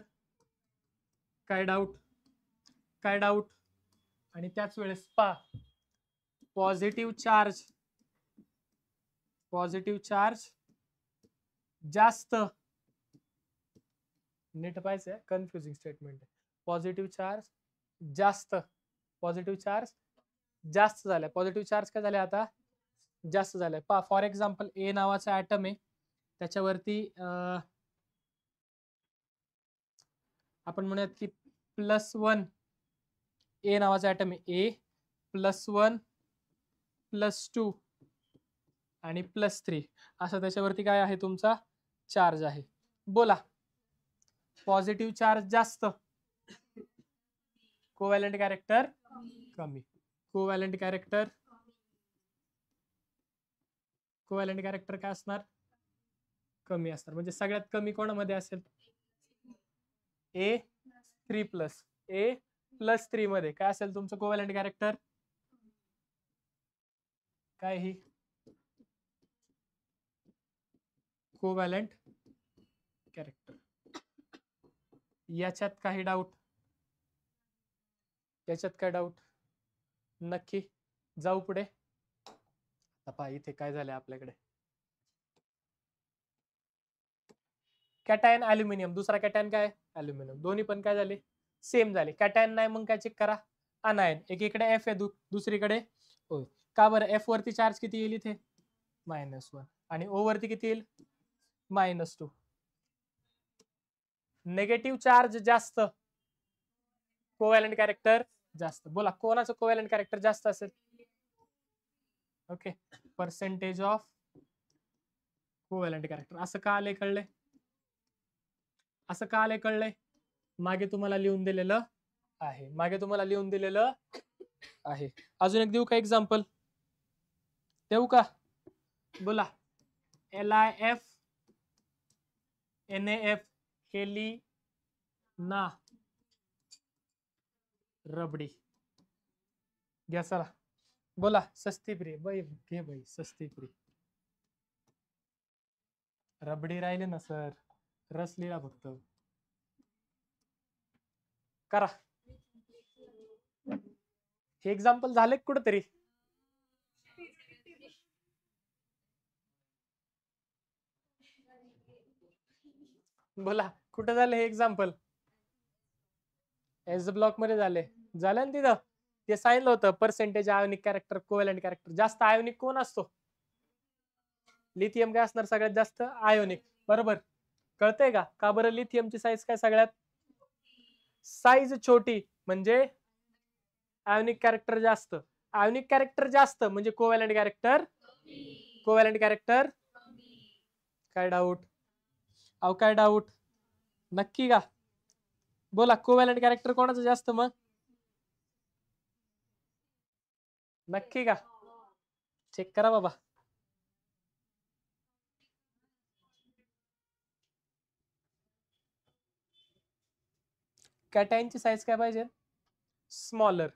काय डाऊट? आणि त्याच वेळेस पहा पॉझिटिव्ह चार्ज जास्त. नीट पाहिजे, कन्फ्युजिंग स्टेटमेंट आहे. पॉझिटिव्ह चार्ज जास्त झालाय. पॉझिटिव्ह चार्ज काय झाले आता? जास्त झालाय. पहा फॉर एक्झाम्पल ए नावाचा ऍटम आहे त्याच्यावरती आपण म्हणूयात की +1 ए नावाचा ऍटम आहे. ए +1 +2 आणि +3 असं त्याच्यावरती काय आहे? तुमचा चार्ज आहे. बोला पॉझिटिव्ह चार्ज जास्त, कोव्हॅलंट कॅरेक्टर कमी. कोव्हॅलंट कॅरेक्टर काय असणार? कमी असणार. म्हणजे सगळ्यात कमी कोणामध्ये असेल? A+3 मध्ये काय असेल तुमचं कोव्हॅलंट कॅरेक्टर? काय ही? Covalent character. याच्यात काही डाऊट? काय डाऊट? नक्की. जाऊ पुढे. पहा इथे काय झालंय आपल्याकडे. कॅटायन अल्युमिनियम, दुसरा कॅटायन काय? अल्युमिनियम. दोन्ही पण काय झाले? सेम झाले. कॅटायन नाही मग काय चेक करा? अनायन. एकीकडे एफ आहे दुसरीकडे ओ. का बरं? एफ वरती चार्ज किती येईल इथे? -1 आणि ओ वरती किती येईल? -2. निगेटिव्ह चार्ज जास्त, कोव्हॅलंट कॅरेक्टर जास्त. बोला कोणाचं कोव्हॅलंट कॅरेक्टर जास्त असेल? Okay, percentage of covalent character. असं का आलंय कळलंय? मागे तुम्हाला लिहून दिलेलं आहे. अजून एक देऊ का एक्झाम्पल? देऊ का? बोला LiF NaF केली ना रबडी. घ्या चला. बोला सस्ती फ्री. घे बाई सस्ती फ्री. रबडी राहिले ना सर, रस लिहा फक्त. करा. हे एक्झाम्पल झाले कुठेतरी? बोला कुठे झाले हे एक्झाम्पल? एस ब्लॉक मध्ये झाले ना तिथं. ते सांगितलं होतं percentage ionic character, covalent character. जास्त आयोनिक कोण असतो? लिथियम. काय असणार सगळ्यात जास्त? आयोनिक. बरोबर. कळतंय का? का बरं? लिथियमची साईज काय सगळ्यात? साईज छोटी म्हणजे आयोनिक कॅरेक्टर जास्त. आयोनिक कॅरेक्टर जास्त म्हणजे कोव्हॅलंट कॅरेक्टर काय डाऊट? काय डाऊट? नक्की का? बोला कोव्हॅलंट कॅरेक्टर कोणाचं जास्त मग? नक्की का? चेक करा बाबा. कॅटायनची साईज काय पाहिजे? स्मॉलर,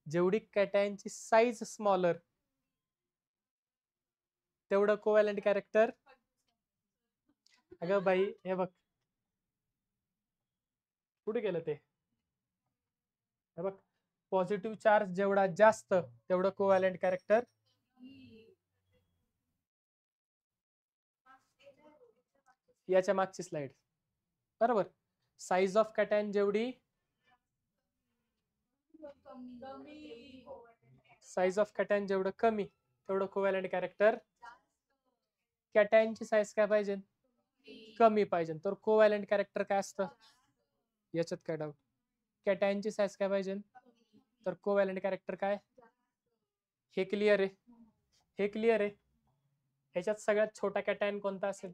जेवढी कॅटायनची साईज स्मॉलर तेवढं कोव्हॅलंट कॅरेक्टर. अगं बाई हे बघ कुठे गेलं ते, हे बघ पॉझिटिव्ह चार्ज जेवढा जास्त तेवढं कोव्हॅलंट कॅरेक्टर. याच्या मागची स्लाइड बरोबर. साईज ऑफ कॅटायन जेवढी, साईज ऑफ कॅटायन जेवढं कमी तेवढं कोव्हॅलंट कॅरेक्टर. कॅटायनची साईज काय पाहिजे, कमी पाहिजे, तर कोव्हॅलंट कॅरेक्टर काय असतं, याच्यात काय डाऊट. कॅटायनची साईज काय पाहिजे, तर कोव्हॅलंट कॅरेक्टर काय. हे क्लिअर आहे, हे क्लिअर आहे. ह्याच्यात सगळ्यात छोटा कॅटायन कोणता असेल,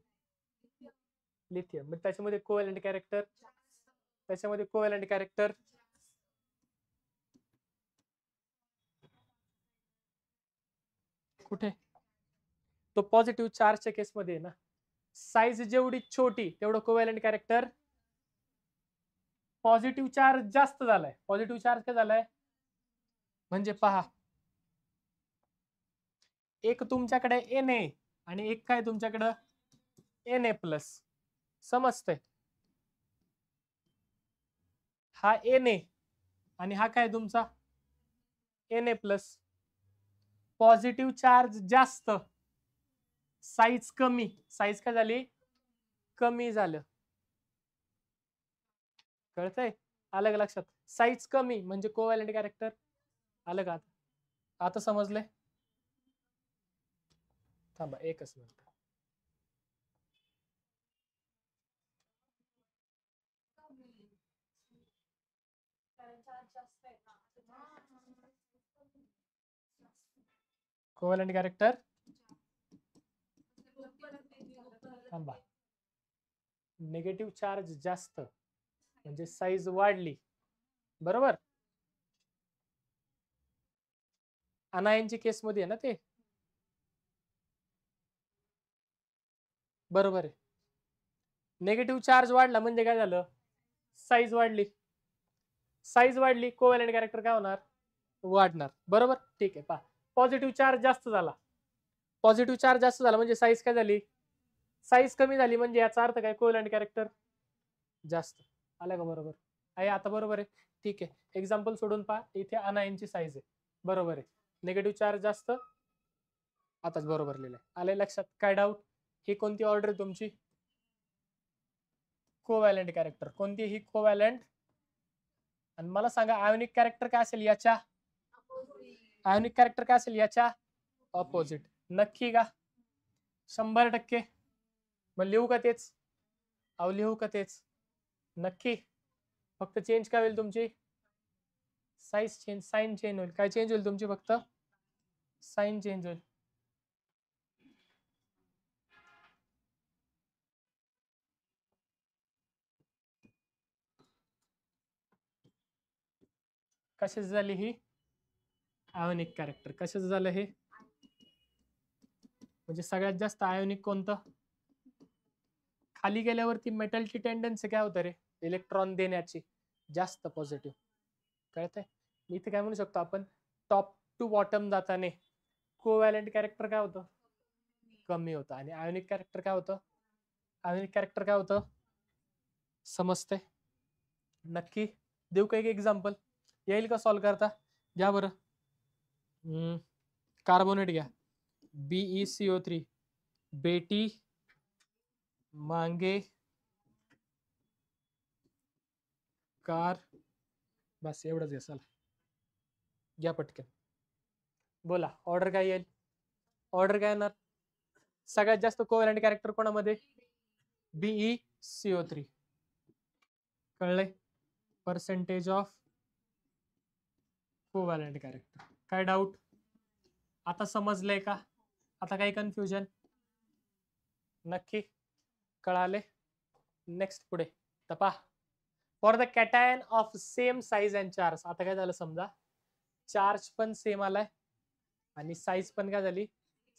लिथियम. मग त्याच्यामध्ये कोव्हॅलंट कॅरेक्टर, त्याच्यामध्ये कोव्हॅलंट कॅरेक्टर कुठे, तो पॉझिटिव्ह चार्जच्या केसमध्ये ना, साईज जेवढी छोटी तेवढं कोव्हॅलंट कॅरेक्टर. पॉझिटिव्ह चार्ज जास्त झालाय, पॉझिटिव्ह चार्ज काय झालाय म्हणजे पहा, एक तुमच्याकडे Na आणि एक काय तुमच्याकडे Na प्लस, समजतंय. हा Na आणि हा काय तुमचा Na प्लस. पॉझिटिव्ह चार्ज जास्त, साईज कमी, साईज काय झाली कमी झालं, कळतंय, आलं का लक्षात. साईज कमी म्हणजे कोव्हॅलंट कॅरेक्टर. आलं का आता समजलंय. थांबा एकच मिनिट. कोव्हॅलंट कॅरेक्टर थांबा, निगेटिव्ह चार्ज जास्त म्हणजे साईज वाढली, बरोबर. अनायनची केस मध्ये आहे ना ते, बरोबर आहे. निगेटिव्ह चार्ज वाढला म्हणजे काय झालं, साईज वाढली, साईज वाढली, कोव्हॅलंट कॅरेक्टर काय होणार, वाढणार, बरोबर. ठीक आहे. पहा पॉझिटिव्ह चार्ज जास्त झाला, पॉझिटिव्ह चार्ज जास्त झाला म्हणजे साईज काय झाली, साईज कमी झाली म्हणजे याचा अर्थ काय, कोव्हॅलंट कॅरेक्टर जास्त. आलं का बरोबर आहे आता, बरोबर आहे. ठीक आहे, एक्झाम्पल सोडून पहा, इथे अनायनची साईज आहे, बरोबर आहे, निगेटिव्ह चार्ज जास्त, आताच बरोबर लिहिलंय. आले लक्षात, काय डाऊट. ही कोणती ऑर्डर आहे तुमची, कोव्हॅलंट कॅरेक्टर, कोणती ही कोव्हॅलंट. आणि मला सांगा आयोनिक कॅरेक्टर काय असेल याच्या, आयोनिक कॅरेक्टर काय असेल याच्या ऑपोजिट. नक्की का, 100%. मग लिहू का तेच, अहो लिहू का तेच, नक्की. फक्त चेंज काय होईल तुमची, साईज चेंज, साइन चेंज होईल. काय चेंज होईल तुमची, फक्त साइन चेंज होईल. कशाच झाली ही, आयोनिक कॅरेक्टर. कशाच झालं हे, म्हणजे सगळ्यात जास्त आयोनिक कोणतं, खाली गेल्यावरती मेटलची टेंडन्सी काय होतं रे, इलेक्ट्रॉन देण्याची जास्त, पॉझिटिव्ह. कळतंय. इथे काय म्हणू शकतो आपण, टॉप टू बॉटम जाताने कोव्हॅलंट कॅरेक्टर काय होतं, कमी होतं. आणि आयोनिक कॅरेक्टर काय होतं, आयोनिक कॅरेक्टर काय होतं, समजते. नक्की देऊ का एक एक्झाम्पल, येईल का सॉल्व करता, घ्या बरं. कार्बोनेट घ्या, BeCO3, बेटी मांगे कार, बस एवढंच घ्या, चला घ्या पटकन. बोला ऑर्डर काय येईल, ऑर्डर काय येणार, सगळ्यात जास्त कोव्हॅलंट कॅरेक्टर कोणामध्ये, BeCO3. कळलंय, पर्सेंटेज ऑफ कोव्हॅलंट कॅरेक्टर. काय डाऊट, आता समजलंय का, आता काही कन्फ्युजन, नक्की कळाले. नेक्स्ट पुढे तपा, for the cation of same size and charge. आता काय झालं समजा, चार्ज पण सेम आलाय आणि साइज पण काय झाली,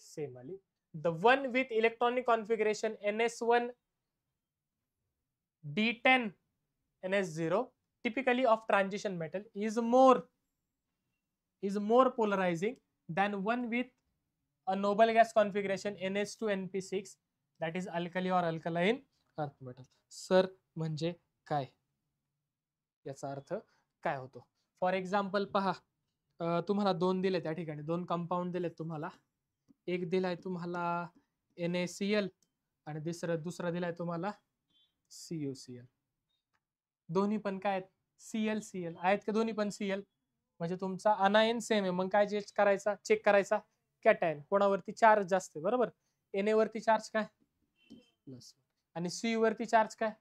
सेम आली. The one with electronic configuration NS1 D10 NS0 typically of transition metal is more polarizing than one with a noble gas configuration NH2 NP6 that is alkali or alkaline earth metal. Sir म्हणजे काय, याचा अर्थ काय होतो? For example पहा, तुम्हाला दोन दिले त्या ठिकाणी, दोन कंपाऊंड दिलेत तुम्हाला. एक दिलाय तुम्हाला NaCl आणि दुसरा दिलाय तुम्हाला CuCl. दोन्ही पण काय आहेत? ClCl आहेत का? दोन्ही पण Cl. म्हणजे तुमचा अनायन सेम आहे. मग काय चेक करायचा कॅटायन, कोणावरती चार्ज जास्त आहे, बरोबर. Na वरती चार्ज काय? प्लस. आणि Cu वरती चार्ज काय?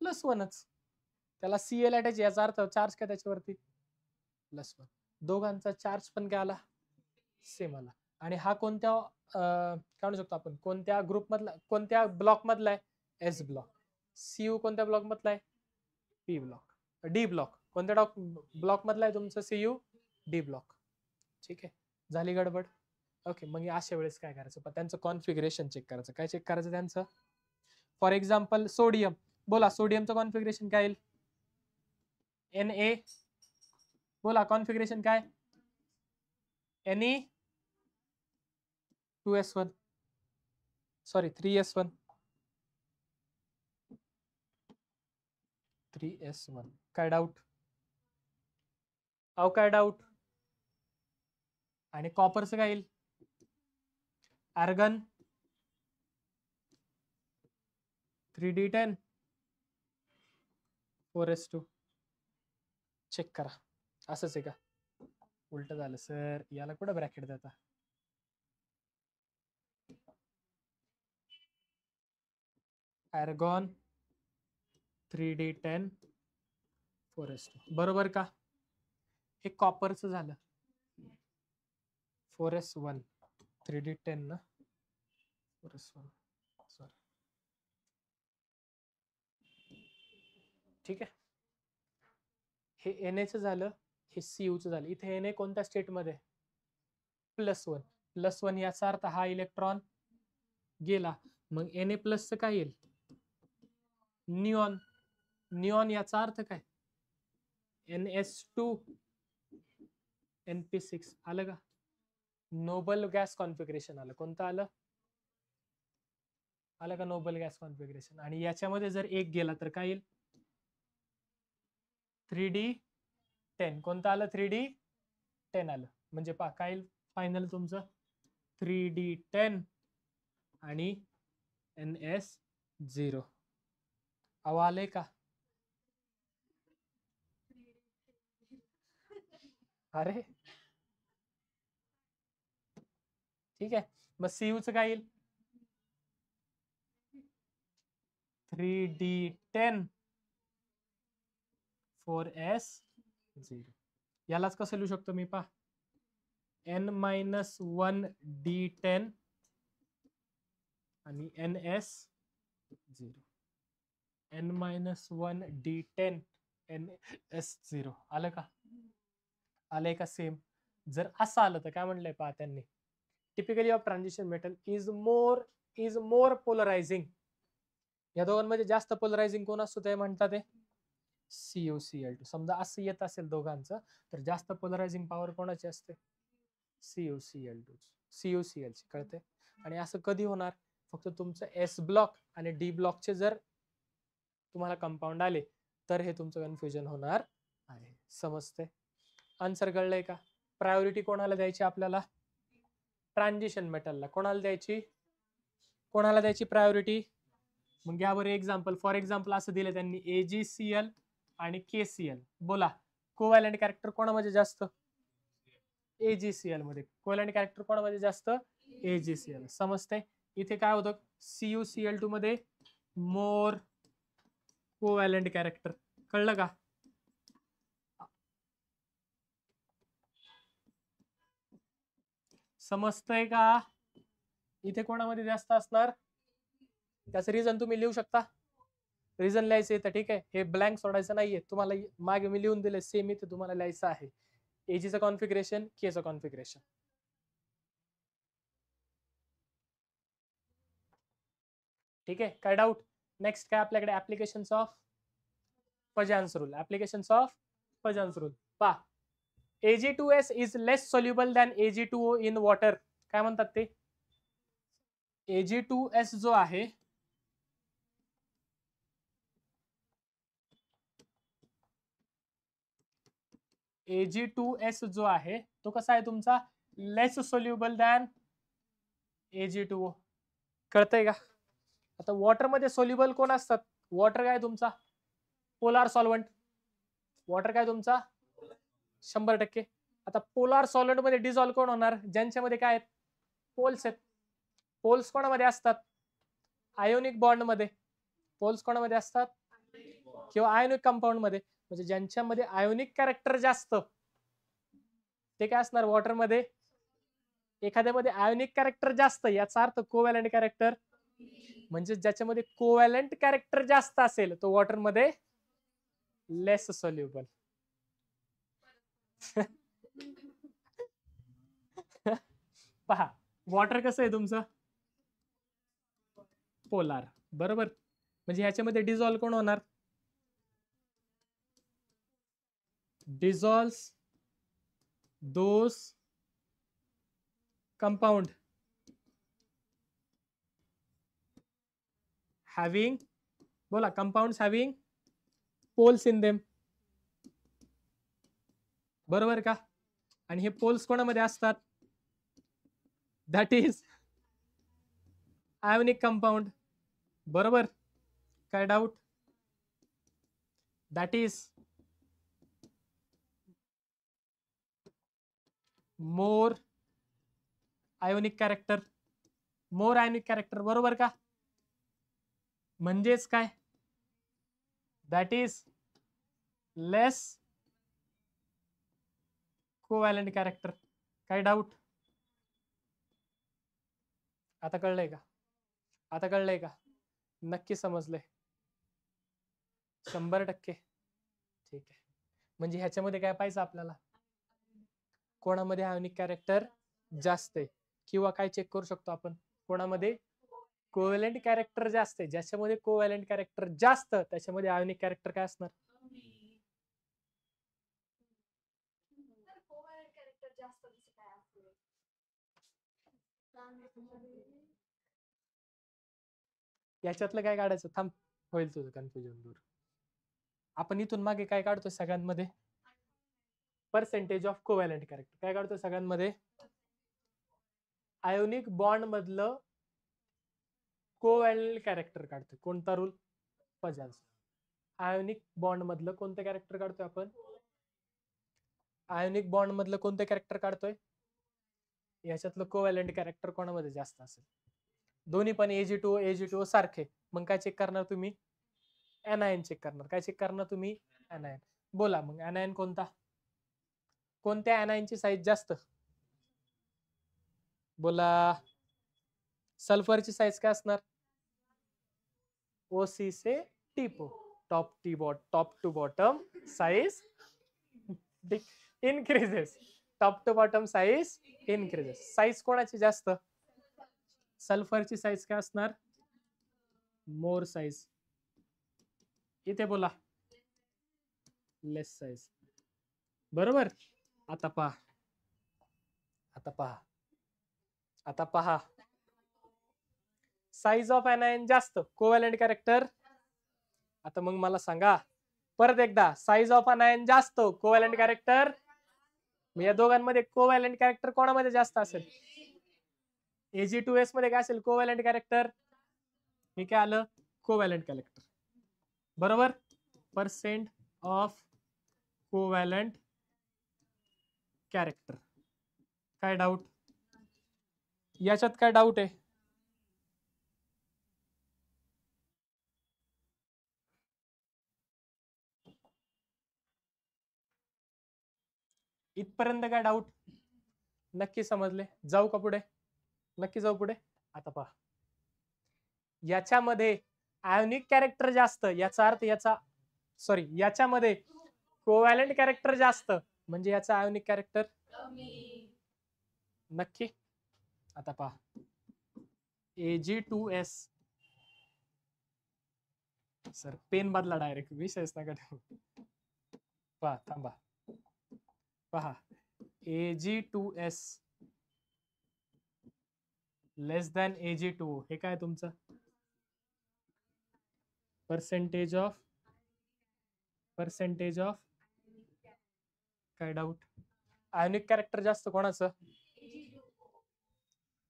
+1च. त्याला Cl अटॅच, याचा अर्थ चार्ज काय त्याच्यावरती? +1. दोघांचा चार्ज पण काय आला? सेम आला. आणि हा कोणत्या काय म्हणू शकतो आपण, कोणत्या ग्रुप मधला, कोणत्या ब्लॉक मधला आहे? S block. Cu कोणत्या ब्लॉक मधला आहे? P block. डी ब्लॉक कोणत्या ब्लॉक मधला आहे तुमचं? Cu D block. ठीक आहे, झाली गडबड. ओके, मग अशा वेळेस काय करायचं? त्यांचं कॉन्फिगरेशन चेक करायचं. काय चेक करायचं त्यांचं? फॉर एक्झाम्पल सोडियम, बोला सोडियमचं कॉन्फिगरेशन काय येईल? Na. बोला कॉन्फिगरेशन काय? Ne2s1, sorry 3s1. 3s1. काय डाऊट? अहो काय डाऊट? आणि कॉपरचं काय येईल? Argon 3d10 4s2. चेक करा. असंच आहे का? उलट झालं सर, याला कुठं ब्रॅकेट देता? आर्गॉन 3d10 4s2, बरोबर का? हे कॉपरचं झालं 4s1 3d10 ना, 4s1 सॉरी. ठीक आहे, हे Na चं झालं, हे Cu चं झालं. इथे Na कोणत्या स्टेट मध्ये? +1. +1 याचा अर्थ हा इलेक्ट्रॉन गेला. मग Na+ चं काय येईल? निऑन. निऑन याचा अर्थ काय? NS2 NP6. आलं का? नोबल गॅस कॉन्फिगरेशन आलं. कोणतं आलं? आलं का नोबल गॅस कॉन्फिगरेशन? आणि याच्यामध्ये जर एक गेला तर काय येईल? 3d10. कोणतं आलं? 3d10 आलं. म्हणजे पहा काय येईल फायनल तुमचं? 3d10 आणि NS0. अहो आलंय का? अरे ठीक आहे, मग Cu चं काय येईल? 3d10 4s0. यालाच कसं लिहू शकतो मी? पहा, n-1d10 आणि NS0. n-1d10 NS0. आलं का? आलंय का सेम? जर असं आलं तर काय म्हणलंय पहा त्यांनी? Typically of transition metal is more polarizing. या दोघांमध्ये जास्त पोलरायझिंग कोण असतो ते म्हणतात ते CuCl2. समजा असं येत असेल दोघांचं, तर जास्त पोलरायझिंग पॉवर कोणाची असते? CuCl2. CuCl ची, कळते? आणि असं कधी होणार? फक्त तुमचं S ब्लॉक आणि D ब्लॉकचे जर तुम्हाला कंपाऊंड आले तर हे तुमचं कन्फ्युजन होणार आहे. समजते? आन्सर कळलंय का? प्रायोरिटी कोणाला द्यायची आपल्याला? ट्रान्झिशन मेटलला. कोणाला द्यायची? कोणाला द्यायची प्रायोरिटी? मग घ्या बरं एक्झाम्पल. फॉर एक्झाम्पल असं दिलं त्यांनी AgCl आणि KCl. बोला कोव्हॅलेंट कॅरेक्टर कोणामध्ये जास्त? AgCl मध्ये. कोव्हॅलेंट कॅरेक्टर कोणामध्ये जास्त? AgCl. समजते? इथे काय होतं? CuCl2 मध्ये मोर कोव्हॅलेंट कॅरेक्टर. कळलं का? समजतंय का? इथे कोणामध्ये जास्त असणार? त्याचं रिझन तुम्ही लिहू शकता. रिझन लिहायचं येतं, ठीक आहे. हे ब्लँक सोडायचं नाहीये तुम्हाला. मागे मी लिहून दिले सेम, इथे तुम्हाला लिहायचं आहे. Agचं कॉन्फिगरेशन, Kचं कॉन्फिगरेशन. ठीक आहे, काय डाऊट? नेक्स्ट काय आपल्याकडे? Applications of Fajans rule. Applications of Fajans rule. पहा, Ag2S is less soluble than Ag2O in water. काय म्हणतात ते? Ag2S जो आहे Ag2S जो आहे तो कसा आहे तुमचा? लेस सोल्युबल दॅन Ag2O. कळतंय का? आता वॉटर मध्ये सोल्युबल कोण असतात? वॉटर काय तुमचा? Polar solvent. वॉटर काय तुमचा? 100%. आता पोलार सॉल्व्हंट मध्ये डिझॉल्व्ह कोण होणार? ज्यांच्यामध्ये काय आहेत? पोल्स आहेत. पोल्स कोणामध्ये असतात? आयोनिक बॉन्ड मध्ये. पोल्स कोणामध्ये असतात? किंवा आयोनिक कंपाऊंड मध्ये. म्हणजे ज्यांच्यामध्ये आयोनिक कॅरेक्टर जास्त ते काय असणार वॉटर मध्ये? एखाद्यामध्ये आयोनिक कॅरेक्टर जास्त याचा अर्थ कोव्हॅलंट कॅरेक्टर. म्हणजे ज्याच्यामध्ये कोव्हॅलंट कॅरेक्टर जास्त असेल तो वॉटर मध्ये लेस सोल्युबल. पहा, वॉटर कसं आहे तुमचं? पोलार. बरोबर. म्हणजे ह्याच्यामध्ये डिझॉल्व्ह कोण होणार? डिझॉल्व्स दोस कंपाऊंड हॅव्हिंग, बोला, compounds having poles in them. बरोबर का? आणि हे पोल्स कोणामध्ये असतात? That is ionic compound. बरोबर. काय doubt? That is more ionic character. More ionic character. बरोबर का? म्हणजेच काय? That is less covalent character. काय डाऊट? आता कळलंय का? आता कळलंय का? नक्की समजलंय? 100%. ठीक आहे. म्हणजे ह्याच्यामध्ये काय पाहिजे आपल्याला? कोणामध्ये आयोनिक कॅरेक्टर जास्त आहे. किंवा काय चेक करू शकतो आपण? कोणामध्ये कोव्हॅलंट कॅरेक्टर जास्त आहे. ज्याच्यामध्ये कोव्हॅलंट कॅरेक्टर जास्त त्याच्यामध्ये आयोनिक कॅरेक्टर काय असणार? याच्यातलं काय काढायचं? थांब, होईल तुझं कन्फ्युजन दूर. आपण इथून मागे काय काढतोय सगळ्यांमध्ये? Percentage of covalent character. काय काढतोय सगळ्यांमध्ये? आयोनिक बॉन्ड मधलं कोव्हॅलंट कॅरेक्टर काढतोय. कोणता रूल? पजान्स. आयोनिक बॉन्ड मधलं कोणतं कॅरेक्टर काढतोय आपण? आयोनिक बॉन्ड मधलं कोणतं कॅरेक्टर काढतोय? याच्यातलं कोव्हॅलंट कॅरेक्टर कोणामध्ये जास्त असेल? दोन्ही पण Ag2O सारखे. मग काय चेक करणार तुम्ही? एनायन चेक करणार. काय चेक करणार तुम्ही? एनायन. बोला मग एनायन कोणता? कोणत्या एनायनची साईज जास्त? बोला. सल्फरची साईज काय असणार? OC से टीपो. Top to bottom size increases. Top to bottom size increases. Size कोणाची जास्त? सल्फरची साईज काय असणार? More size. इथे बोला लेस साईज. बरोबर. आता पहा, आता पहा, आता पहा. साईज ऑफ एनायन जास्त, कोव्हॅलंट कॅरेक्टर. आता मग मला सांगा परत एकदा, साईज ऑफ एनायन जास्त, कोव्हॅलंट कॅरेक्टर. या दोघांमध्ये कोव्हॅलंट कॅरेक्टर कोणामध्ये जास्त असेल? Ag2S मध्ये काय असेल? Covalent character. हे काय आलं? Covalent character. बरोबर. Percent of covalent character. काय डाऊट? याच्यात काय डाऊट आहे? इथपर्यंत काय डाऊट? नक्की समजले? जाऊ का पुढे? नक्की जाऊ पुढे. आता पहा, याच्यामध्ये आयोनिक कॅरेक्टर जास्त याचा अर्थ याच्यामध्ये कोव्हॅलंट कॅरेक्टर जास्त म्हणजे याचा आयोनिक कॅरेक्टर नक्की. आता पहा, Ag2S सर पेन बदला डायरेक्ट, विषयच नका ठेवू. पहा थांबा, पहा Ag2S लेस दॅन Ag2O हे काय तुमचं पर्सेंटेज ऑफ काय डाऊट. आयोनिक कॅरेक्टर जास्त कोणाचं,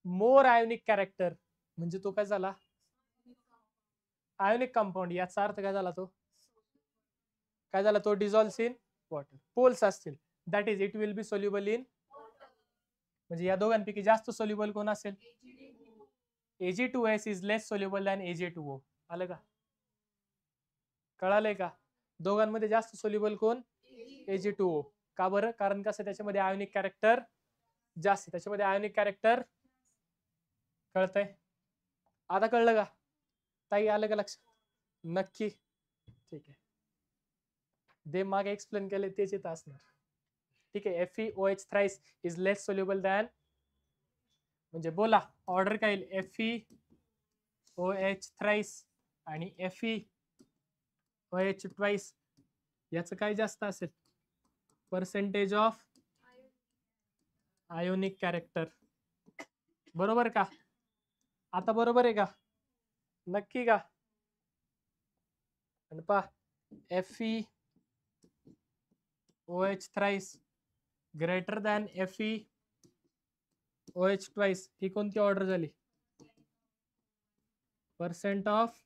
मोर आयोनिक कॅरेक्टर म्हणजे तो काय झाला आयोनिक कंपाऊंड. याचा अर्थ काय झाला, तो काय झाला, तो डिझॉल्व्ह इन वॉटर. पोल्स असतील that is it will be soluble in, म्हणजे या दोघांपैकी जास्त सोल्युबल कोण असेल, Ag2S is less soluble than Ag2O. आलं का, कळालंय का, दोघांमध्ये जास्त सोल्युबल कोण, Ag2O. का बरं, कारण कसं त्याच्यामध्ये आयोनिक कॅरेक्टर जास्त, त्याच्यामध्ये आयोनिक कॅरेक्टर. कळतंय, आता कळलं का ताई, आलं का लक्षात, नक्की. ठीक आहे, दे मागे एक्सप्लेन केले तेच येत असणार. ठीक आहे, FeOH thrice is less soluble than, म्हणजे बोला ऑर्डर काय येईल, FeOH थ्राइस आणि FeOH ट्वाइस, याचं काय जास्त असेल, पर्सेंटेज ऑफ आयोनिक कॅरेक्टर. बरोबर का, आता बरोबर आहे का, नक्की का. आणि पहा FeOH thrice greater than FeOH twice, ही कोणती ऑर्डर झाली, percent of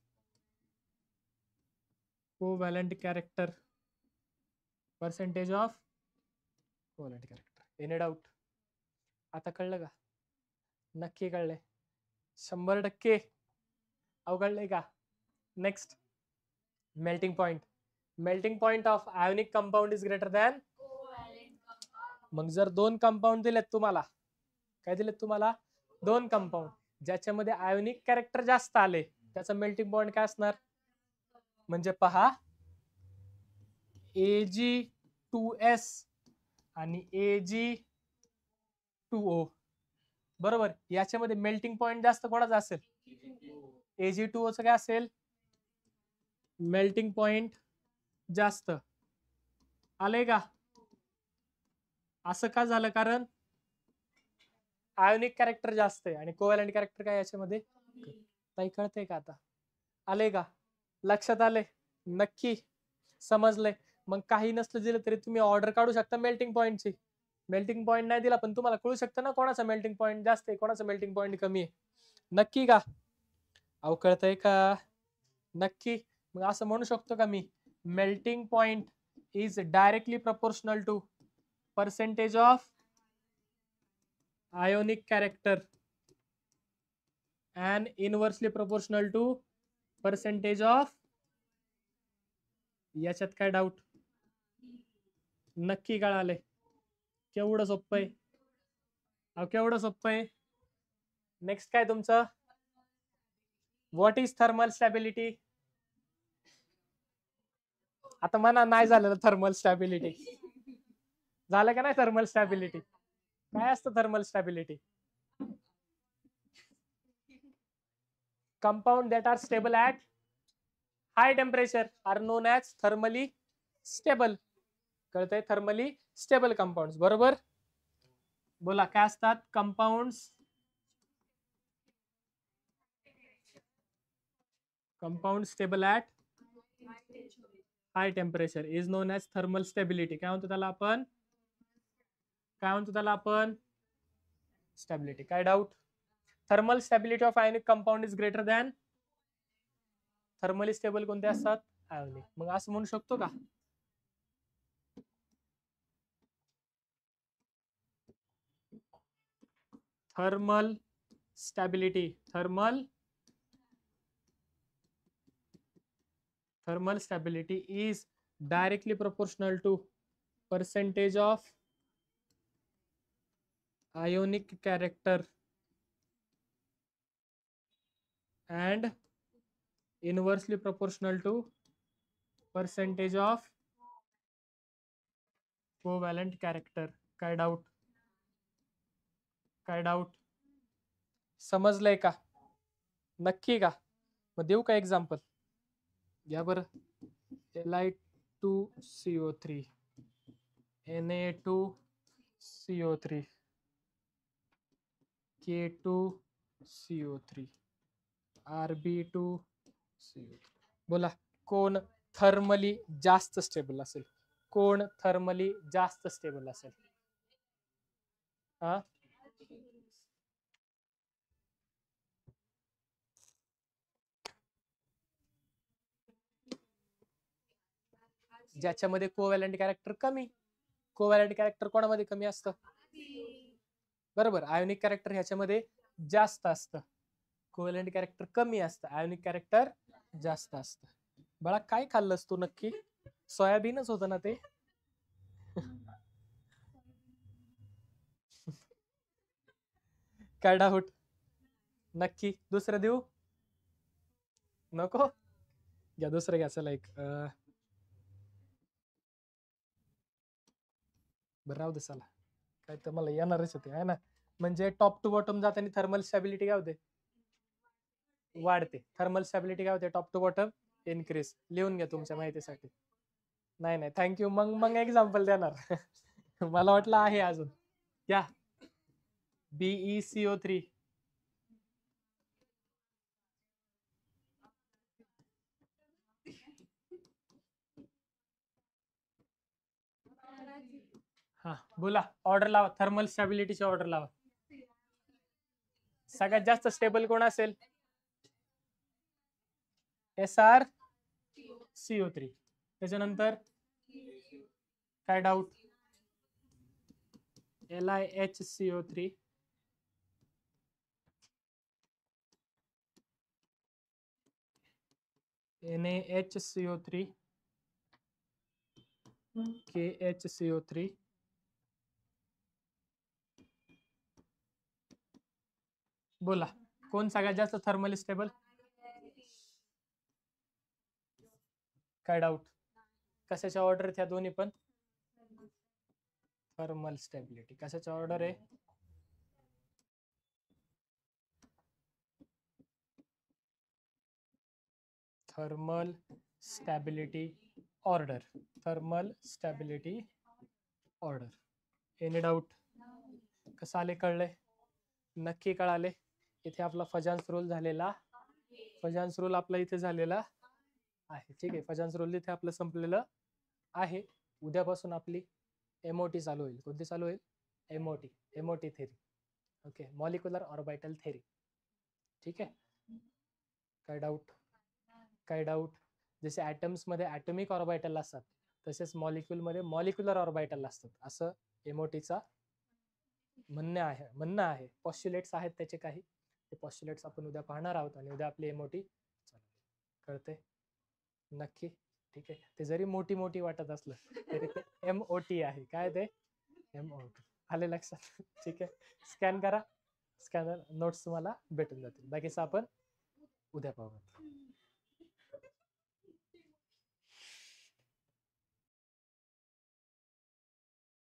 covalent character, percentage of covalent character. Any doubt, आता कळलं का, नक्की कळलंय, 100%. अवघडलंय का. Next, melting point. Melting point of ionic compound is greater than, मग जर दोन कंपाऊंड दिलेत तुम्हाला, काय दिलेत तुम्हाला, दोन कंपाऊंड ज्याच्यामध्ये आयोनिक कॅरेक्टर जास्त आले, त्याचा मेल्टिंग पॉइंट काय असणार, म्हणजे पहा Ag2S आणि Ag2O, बरोबर, याच्यामध्ये मेल्टिंग पॉइंट जास्त कोणाचा असेल, Ag2O चं काय असेल, मेल्टिंग पॉइंट जास्त. आले का, असं का झालं, कारण आयोनिक कॅरेक्टर जास्त आहे आणि कोव्हॅलंट कॅरेक्टर काय याच्यामध्ये, काही कळतंय का आता, आले का, लक्षात आले, नक्की समजलंय. मग काही नसलं दिलं तरी तुम्ही ऑर्डर काढू शकता मेल्टिंग पॉइंटची. मेल्टिंग पॉइंट नाही दिला पण तुम्हाला कळू शकतं ना कोणाचा मेल्टिंग पॉइंट जास्त आहे, कोणाचा मेल्टिंग पॉइंट कमी आहे. नक्की का, अहो कळतंय का, नक्की. मग असं म्हणू शकतो का मी, melting point is directly proportional to percentage of ionic character and inversely proportional to percentage of, याच्यात काय डाऊट, नक्की कळाले, केवढं सोपं आहे, केवढं सोपं आहे. नेक्स्ट काय तुमचं, व्हॉट इज थर्मल स्टॅबिलिटी. आता म्हणा नाही झालं थर्मल स्टॅबिलिटी, झालं का नाही थर्मल स्टॅबिलिटी, काय असतं thermal stability, compound that are stable at high temperature are known as thermally stable. कळतंय, थर्मली स्टेबल कंपाऊंड्स, बरोबर. बोला काय असतात compounds, compound stable at high temperature is known as thermal stability. काय म्हणतो त्याला आपण, काय म्हणतो त्याला आपण, स्टॅबिलिटी. काय doubt, thermal stability of ionic compound is greater than, thermally stable कोणते असतात, आयोनिक. मग असं म्हणू शकतो का, thermal stability, thermal stability is directly proportional to percentage of ionic character and inversely proportional to percentage of covalent character. काय doubt, काय doubt, समजलंय का, नक्की का. मग देऊ का एक्झाम्पल, घ्या बरं. Li2CO3 Na2CO3 K2CO3 Rb2CO3. बोला कोण थर्मली जास्त स्टेबल असेल? कोण थर्मली जास्त स्टेबल असेल? हा, ज्याच्यामध्ये कोव्हॅलंट कॅरेक्टर कमी. कोव्हॅलंट कॅरेक्टर कोणामध्ये कमी असतं? बरोबर. आयोनिक कॅरेक्टर ह्याच्यामध्ये जास्त असतं, कोव्हॅलंट कॅरेक्टर कमी असतं, आयोनिक कॅरेक्टर जास्त असतं. बाळा काय खाल्लंस तू नक्की? सोयाबीनच होतं ना ते? काय डाऊट? नक्की दुसरं देऊ? नको? घ्या दुसरं घ्या. चला एक बरं राहू दे. चला काय तर मला येणारच होते आहे ना. म्हणजे टॉप टू बॉटम जाताना थर्मल स्टॅबिलिटी काय होते? वाढते. थर्मल स्टॅबिलिटी काय होते? Top to bottom increase. लिहून घ्या तुमच्या माहितीसाठी. नाही नाही, थँक्यू. मग एक्झाम्पल देणार. मला वाटलं आहे अजून. या BeCO3 हा बोला. ऑर्डर लावा. थर्मल स्टॅबिलिटीची ऑर्डर लावा. सगळ्यात जास्त स्टेबल कोण असेल? SrCO3. त्याच्यानंतर काय डाऊट? LiHCO3 NaHCO3 KHCO3 बोला कोण सगळ्यात जास्त थर्मली स्टेबल? काय डाऊट? कशाच्या ऑर्डर आहेत ह्या दोन्ही पण? Thermal stability. कशाच्या ऑर्डर आहे? Thermal stability order. Thermal stability order. Any doubt? कसं आले? कळलंय? नक्की कळाले? इथे आपला फजान्स रूल झालेला. फजान्स रूल आपला इथे झालेला आहे. ठीक आहे. फजान्स रूल इथे आपलं संपलेलं आहे. उद्यापासून आपली MOT चालू होईल. कोणती चालू होईल? MOT theory. Okay. Molecular orbital theory. ठीक आहे. काय डाऊट? काय डाऊट? जसे ऍटम्स मध्ये ऍटॉमिक ऑर्बिटल असतात तसेच मॉलिक्युल मध्ये मॉलिक्युलर ऑर्बिटल असतात असं MOTचा म्हणणं आहे. पॉस्ट्युलेट्स आहेत त्याचे काही. ते पॉस्ट्युलेट्स आपण उद्या पाहणार आहोत आणि उद्या आपली MOT कळते? नक्की? ठीक आहे. ते जरी मोठी वाटत असलं तरी ते MOT आहे. काय ते? MOT. आले लक्षात? ठीक आहे. स्कॅन करा. स्कॅनर नोट्स तुम्हाला भेटून जातील. बाकीचं आपण उद्या पाहू.